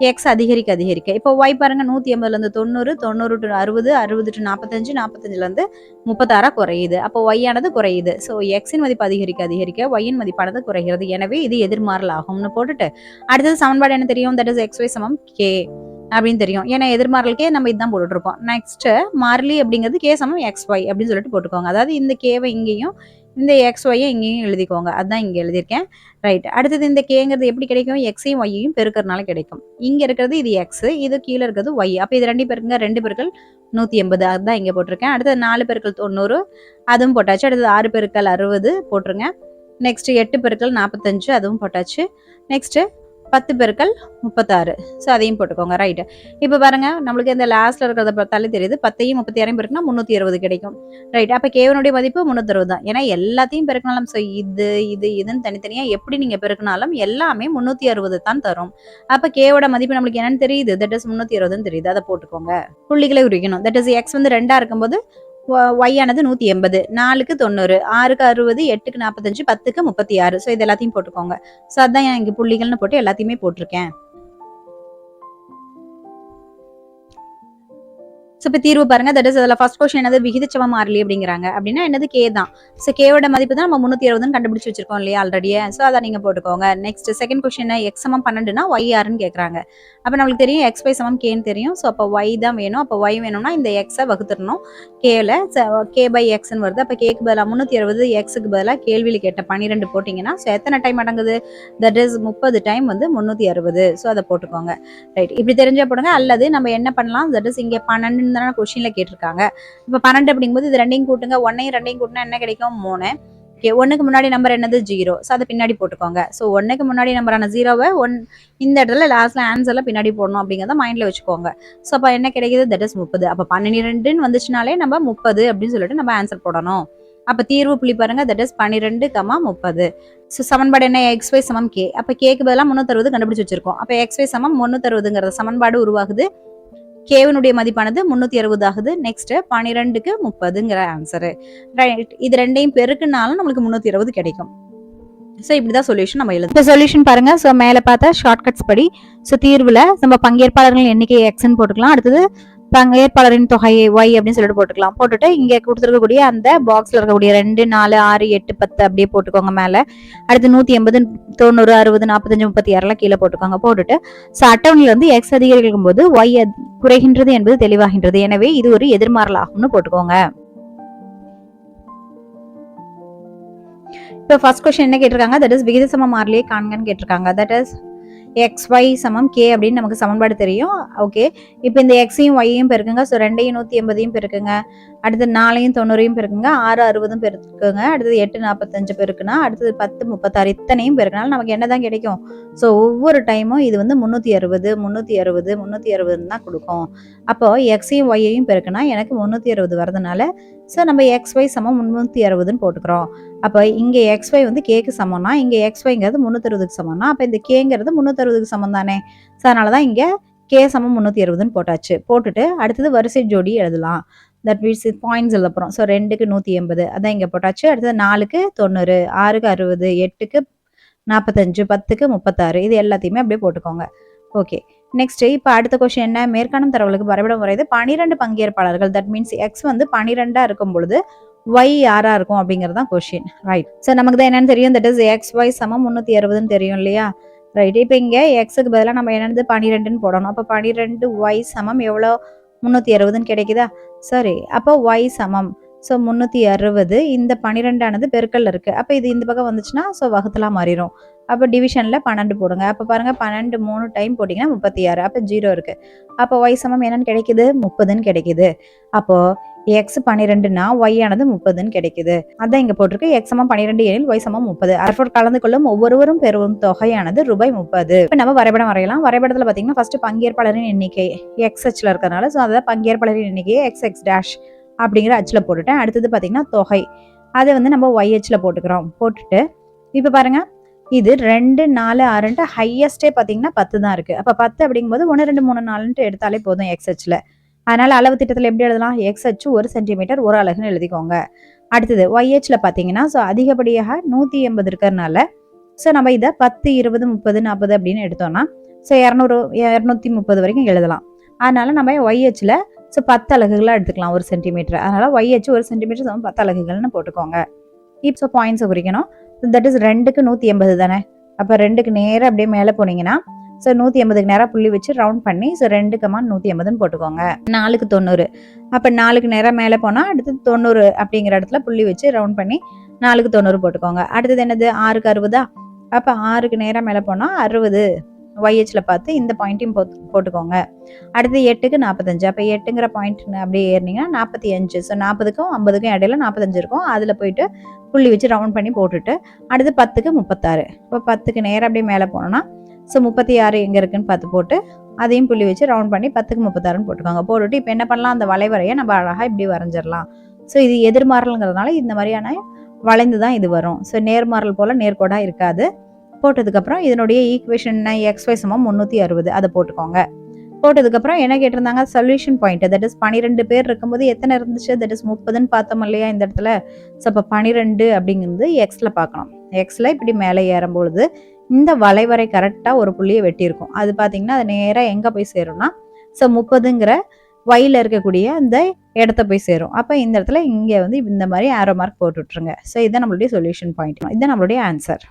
எக்ஸ் அதிகரிக்க இப்போ ஒய் பாருங்க 180ல இருந்து 90, 90 டு 60, 60 டு 45, 45ல இருந்து 36 குறையுது. அப்போ ஒய் ஆனது குறையுது. ஸோ எக்ஸின் மதிப்பு அதிகரிக்க ஒய்யின் மதிப்பானது குறைகிறது. எனவே இது எதிர்மாறல் ஆகும்னு போட்டுட்டு அடுத்தது சமன்பாடு என்ன தெரியும்? தட் இஸ் எக்ஸ் ஒய் சமம் கே அப்படின்னு தெரியும். ஏன்னா எதிர்மாறலுக்கே நம்ம இதுதான் போட்டுட்டு இருப்போம். நெக்ஸ்ட் மாறிலி அப்படிங்கிறது கே சமம் எக்ஸ் ஒய் அப்படின்னு சொல்லிட்டு போட்டுக்கோங்க. அதாவது இந்த கேவை இங்கேயும் இந்த எக்ஸ் ஒய்யை இங்கேயும் எழுதிக்கோங்க. அதுதான் இங்க எழுதியிருக்கேன். ரைட், அடுத்தது இந்த கேங்கிறது எப்படி கிடைக்கும்? எக்ஸையும் ஒய்யையும் பெருக்கிறதுனால கிடைக்கும். இங்க இருக்கிறது இது எக்ஸ், இது கீழே இருக்கிறது ஒய். அப்ப இது 2 பேருக்குங்க 2 பெருக்கள் 180, அதுதான் இங்க போட்டிருக்கேன். அடுத்தது 4 பெருக்கள் 90, அதுவும் போட்டாச்சு. அடுத்தது 6 பெருக்கள் 60 போட்டுருங்க. நெக்ஸ்ட் 8 பெருக்கள் 45, அதுவும் போட்டாச்சு. நெக்ஸ்ட் 10 பெருக்கள் 36, ஸோ அதையும் போட்டுக்கோங்க. ரைட், இப்போ பாருங்க, நம்மளுக்கு இந்த லாஸ்ட்ல இருக்கிறத பார்த்தாலே தெரியுது. 10ஐயும் 36 பெருக்குனா 360 கிடைக்கும். ரைட், அப்ப கேவனுடைய மதிப்பு 360 தான். ஏன்னா எல்லாத்தையும் பெருக்கினாலும் ஸோ இதுன்னு தனித்தனியா எப்படி நீங்க பெருக்கினாலும் எல்லாமே 360 தான் தரும். அப்ப கேவோட மதிப்பு நம்மளுக்கு என்னன்னு தெரியுது? தட் இஸ் 360 தெரியுது. அதை போட்டுக்கோங்க. புள்ளிகளை உரிக்கணும். தட் இஸ் எக்ஸ் வந்து 2ஆ இருக்கும்போது ஒய் ஆனது 180, 4க்கு 90, 6க்கு 60, 8க்கு 45, 10க்கு 36. ஸோ இது எல்லாத்தையும் போட்டுக்கோங்க. ஸோ அதான் இங்க புள்ளிகள்னு போட்டு எல்லாத்தையுமே போட்டிருக்கேன். ஸோ இப்போ தீர்வு பாருங்க. தட் இஸ் அதில் ஃபர்ஸ்ட் கொஸ்டின் என்னது? விகிதச்சம மாறிலி அப்படிங்கிறாங்க. அப்படின்னா என்னது? கே தான். ஸோ கேவோட மதிப்பு தான் நம்ம 360 கண்டுபிடிச்சு வச்சிருக்கோம் இல்லையா ஆல்ரெடியே. ஸோ அதை நீங்க போட்டுக்கோங்க. நெக்ஸ்ட் செகண்ட் கொஸ்டின் எக்ஸ் சமம் 12னா ஒய் யாருன்னு கேட்கறாங்க. அப்போ நம்மளுக்கு தெரியும் எக்ஸ் ஒய் சமம் கேன்னு தெரியும். ஸோ அப்போ ஒய் தான் வேணும். அப்போ ஒய் வேணும்னா இந்த எக்ஸை வகுத்துடணும் கேல. கே பை எக்ஸ்ன்னு வருது. அப்போ கேக்கு பதிலாக 360, எக்ஸுக்கு பதிலாக கேள்வியில் கேட்ட 12 போட்டிங்கன்னா ஸோ எத்தனை டைம் அடங்குது? தட் இஸ் 30 டைம் வந்து 360. ஸோ அதை போட்டுக்கோங்க. ரைட், இப்படி தெரிஞ்சா போடுங்க. அல்லது நம்ம என்ன பண்ணலாம்? தட் இஸ் இங்கே 12 கொஸ்டின்ல கேட்டிருக்காங்க. இப்ப 12 அப்படிங்கும்போது இது 2ஐயும் கூட்டுங்க. 1ஐயும் 2ஐயும் கூட்டினா என்ன கிடைக்கும்? 3. ஓகே, 1க்கு முன்னாடி நம்பர் என்னது? 0. ஸோ அதை பின்னாடி போட்டுக்கோங்க. ஸோ 1க்கு முன்னாடி நம்பரான 0வை இந்த இடத்துல லாஸ்ட்ல ஆன்சர்ல பின்னாடி போடணும் அப்படிங்கிறத மைண்ட்ல வச்சுக்கோங்க. ஸோ அப்ப என்ன கிடைக்குது? That is 30. அப்ப 12ன்னு வந்துச்சுனாலே நம்ம 30 அப்படின்னு சொல்லிட்டு நம்ம ஆன்சர் போடணும். அப்ப தீர்வு புள்ளி பாருங்க. That is 12, 30. ஸோ சமன்பாடு என்ன? எக்ஸ் ஒய் சமம் கே. அப்ப கேக்கு பதிலாக 360 கண்டுபிடிச்சு வச்சிருக்கோம். அப்ப எக்ஸ் ஒய் சமம் 360ங்கிறத சமன்பாடு உருவாகுது. கேவனுடைய மதிப்பானது 360 ஆகுது. நெக்ஸ்ட் 12க்கு 30ங்கிற ஆன்சரு. ரைட், இது 2ஐயும் பெருக்குனாலும் நம்மளுக்கு 360 கிடைக்கும். ஸோ இப்படிதான் சொல்யூஷன் நம்ம எழுதும். இப்போ சொல்யூஷன் பாருங்க. ஸோ மேலே பார்த்தா ஷார்ட்கட்ஸ் படி ஸோ தீர்வுல நம்ம பங்கேற்பாளர்கள் எண்ணிக்கை எக்ஸ்ன்னு போட்டுக்கலாம். அடுத்தது பங்கேற்பாளரின் தொகையை ஒய் அப்படின்னு சொல்லிட்டு போட்டுக்கலாம். போட்டுட்டு இங்க கொடுத்துருக்கக்கூடிய அந்த பாக்ஸ்ல இருக்கக்கூடிய 2, 4, 6, 8, 10 அப்படியே போட்டுக்கோங்க மேல. அடுத்து 180, 90, 60, 45, 36 கீழே போட்டுக்கோங்க. போட்டுட்டு ஸோ அட்டவணையில இருந்து எக்ஸ் அதிகரிக்கும் போது ஒய் குறைகின்றது என்பது தெளிவாகின்றது. எனவே இது ஒரு எதிர்மாறல் ஆகும்னு போட்டுக்கோங்க. இப்போ ஃபர்ஸ்ட் கொஸ்டின் என்ன கேட்டிருக்காங்க? தட் இஸ் விகிதசம மாறிலியை காண்கன்னு கேட்டிருக்காங்க. தட் இஸ் எக்ஸ் ஒய் சமம் கே அப்படின்னு நமக்கு சமன்பாடு தெரியும். ஓகே, இப்போ இந்த எக்ஸையும் ஒய்யையும் பெருக்குங்க. ஸோ 2ஐயும் 180 பெருக்குங்க. அடுத்து 4ஐயும் 90 பெருக்குங்க. 6 60 பெருக்குங்க. அடுத்தது 8 45 பெருக்குனா அடுத்தது 10 36 இத்தனையும் பெருக்குனாலும் நமக்கு என்னதான் கிடைக்கும்? ஸோ ஒவ்வொரு டைமும் இது வந்து 360 360 360 தான் கொடுக்கும். அப்போ எக்ஸையும் ஒய்யையும் பெருக்குனா எனக்கு 360 வரதுனால ஸோ நம்ம எக்ஸ் ஒய் சமம் 360ன்னு போட்டுக்கிறோம். அப்போ இங்கே எக்ஸ் ஒய் வந்து கேக்கு சமம்னா இங்கே எக்ஸ் ஒய்ங்கிறது 360க்கு சமம்னா அப்போ இந்த கேங்கிறது 360க்கு சமம் தானே. ஸோ அதனாலதான் இங்கே கே சமம் 360ன்னு போட்டாச்சு. போட்டுட்டு அடுத்தது வரிசை ஜோடி எழுதலாம். தட் மீன்ஸ் பாயிண்ட்ஸ் எழுத போகிறோம். ஸோ 2க்கு 180 அதான் இங்கே போட்டாச்சு. அடுத்தது 4க்கு 90, 6க்கு 60, 8க்கு 45, 10க்கு 36 இது எல்லாத்தையுமே அப்படியே போட்டுக்கோங்க. ஓகே, நெக்ஸ்ட் இப்போ அடுத்த கொஸ்டின் என்ன? மேற்காணும் தரவுகளுக்கு வரைபடம் வரைது 12 பங்கேற்பாளர்கள். தட் மீன்ஸ் எக்ஸ் வந்து 12ஆ இருக்கும் பொழுது ஒய் யாரா இருக்கும் அப்படிங்கிறது தான் கொஸ்டின். ரைட், ஸோ நமக்கு தான் என்னன்னு தெரியும். தட் இஸ் எக்ஸ் ஒய் சமம் 360ன்னு தெரியும் இல்லையா. ரைட், இப்போ இங்கே எக்ஸுக்கு பதிலாக நம்ம என்னது 12ன்னு போடணும். அப்போ 12 ஒய் சமம் எவ்வளோ? 360ன்னு கிடைக்குதா? சரி, அப்போ ஒய் சமம் ஸோ 360. இந்த 12 ஆனது பெருக்கல்ல இருக்கு. அப்போ இது இந்த பக்கம் வந்துச்சுன்னா ஸோ வகுத்தலா மாறிடும். அப்போ டிவிஷனில் 12 போடுங்க. அப்போ பாருங்கள் 12 3 டைம் போட்டிங்கன்னா 36. அப்போ 0 இருக்குது. அப்போ y சமம் என்னன்னு கிடைக்குது? 30ன்னு கிடைக்குது. அப்போது x 12னா y ஆனது 30ன்னு கிடைக்குது. அதான் இங்கே போட்டிருக்கு x சமம் 12 எனில் y சமம் 30. அதோட கலந்து கொள்ளும் ஒவ்வொருவரும் பெறும் தொகையானது ரூபாய் 30. இப்போ நம்ம வரைபடம் வரையலாம். வரைபடத்தில் பார்த்தீங்கன்னா ஃபர்ஸ்ட் பங்கேற்பாளரின் எண்ணிக்கை x அச்சில் இருக்கிறதுனால ஸோ அதை பங்கேற்பாளரின் எண்ணிக்கையை xx டேஷ் அப்படிங்கிற அச்சில் போட்டுட்டேன். அடுத்தது பார்த்தீங்கன்னா தொகை அதை வந்து நம்ம y அச்சில் போட்டுக்கிறோம். போட்டுட்டு இப்போ பாருங்க இது 2 4 6ன்ட்டு ஹையஸ்டே பார்த்தீங்கன்னா 10 தான் இருக்குது. அப்போ 10 அப்படிங்கும்போது 1 2 3 4ன்ட்டு எடுத்தாலே போதும் எக்ஸ் அச்சில். அதனால அளவு திட்டத்தில் எப்படி எழுதலாம்? எக்ஸ் அச்சு 1 சென்டிமீட்டர் 1 அலகுன்னு எழுதிக்கோங்க. அடுத்தது ஒய் அச்சில் பார்த்தீங்கன்னா ஸோ அதிகப்படியாக 180 இருக்கிறதுனால ஸோ நம்ம இதை 10 20 30 40 அப்படின்னு எடுத்தோம்னா ஸோ 200 230 வரைக்கும் எழுதலாம். அதனால நம்ம ஒய் அச்சில் ஸோ 10 அலகுகளாக எடுத்துக்கலாம் 1 சென்டிமீட்டர். அதனால ஒய் அச்சு 1 சென்டிமீட்டர் சமம் 10 அலகுகள்னு போட்டுக்கோங்க. இப்போ பாயிண்ட்ஸை குறிக்கணும். தட் இஸ் 2க்கு 180 தானே. அப்போ 2க்கு நேராக அப்படியே மேலே போனீங்கன்னா ஸோ 180க்கு நேராக புள்ளி வச்சு ரவுண்ட் பண்ணி ஸோ 2 180ன்னு போட்டுக்கோங்க. 4க்கு 90. அப்போ 4க்கு நேராக மேலே போனால் அடுத்து 90 அப்படிங்கிற இடத்துல புள்ளி வச்சு ரவுண்ட் பண்ணி 4க்கு 90 போட்டுக்கோங்க. அடுத்தது என்னது? 6க்கு 60. அப்போ 6க்கு நேராக மேலே போனால் 60 ஒய்ஹெச்சில் பார்த்து இந்த பாயிண்ட்டையும் போட்டுக்கோங்க. அடுத்து 8க்கு 45. அப்போ 8ங்கிற பாயிண்ட் அப்படியே ஏறினீங்கன்னா 45. ஸோ 40க்கும் 50க்கும் இடையில 45 இருக்கும். அதில் போயிட்டு புள்ளி வச்சு ரவுண்ட் பண்ணி போட்டுட்டு அடுத்து 10க்கு 36. இப்போ 10க்கு நேராக அப்படியே மேலே போனோம்னா ஸோ 36 எங்கே இருக்குன்னு பார்த்து போட்டு அதையும் புள்ளி வச்சு ரவுண்ட் பண்ணி 10க்கு 36ன்னு போட்டுக்கோங்க. போட்டுட்டு இப்போ என்ன பண்ணலாம்? அந்த வளைவரையை நம்ம அழகாக இப்படி வரைஞ்சிடலாம். ஸோ இது எதிர்மாறல்ங்கிறதுனால இந்த மாதிரியான வளைந்து தான் இது வரும். ஸோ நேர்மாறல் போல் நேர்கோடாக இருக்காது. போட்டதுக்கப்புறம் இதனுடைய ஈக்குவேஷன் xy சமம் 360 அதை போட்டுக்கோங்க. போட்டதுக்கப்புறம் என்ன கேட்டிருந்தாங்க? Solution point. தட் இஸ் 12 பேர் இருக்கும்போது எத்தனை இருந்துச்சு? தட் இஸ் 30ன்னு பார்த்தோம் இல்லையா இந்த இடத்துல. ஸோ அப்போ 12 அப்படிங்கிறது எக்ஸில் பார்க்கணும். எக்ஸில் இப்படி மேலே ஏறும்பொழுது இந்த வளைவரை கரெக்டாக ஒரு புள்ளியை வெட்டியிருக்கும். அது பார்த்தீங்கன்னா அது நேராக எங்கே போய் சேரும்னா ஸோ 30ங்கிற ஒயில் இருக்கக்கூடிய அந்த இடத்த போய் சேரும். அப்போ இந்த இடத்துல இங்கே வந்து இந்த மாதிரி ஆரோ மார்க் போட்டு விட்டுருங்க. ஸோ இதுதான் நம்மளுடைய சொல்யூஷன் பாயிண்ட். இதுதான் நம்மளுடைய ஆன்சர்.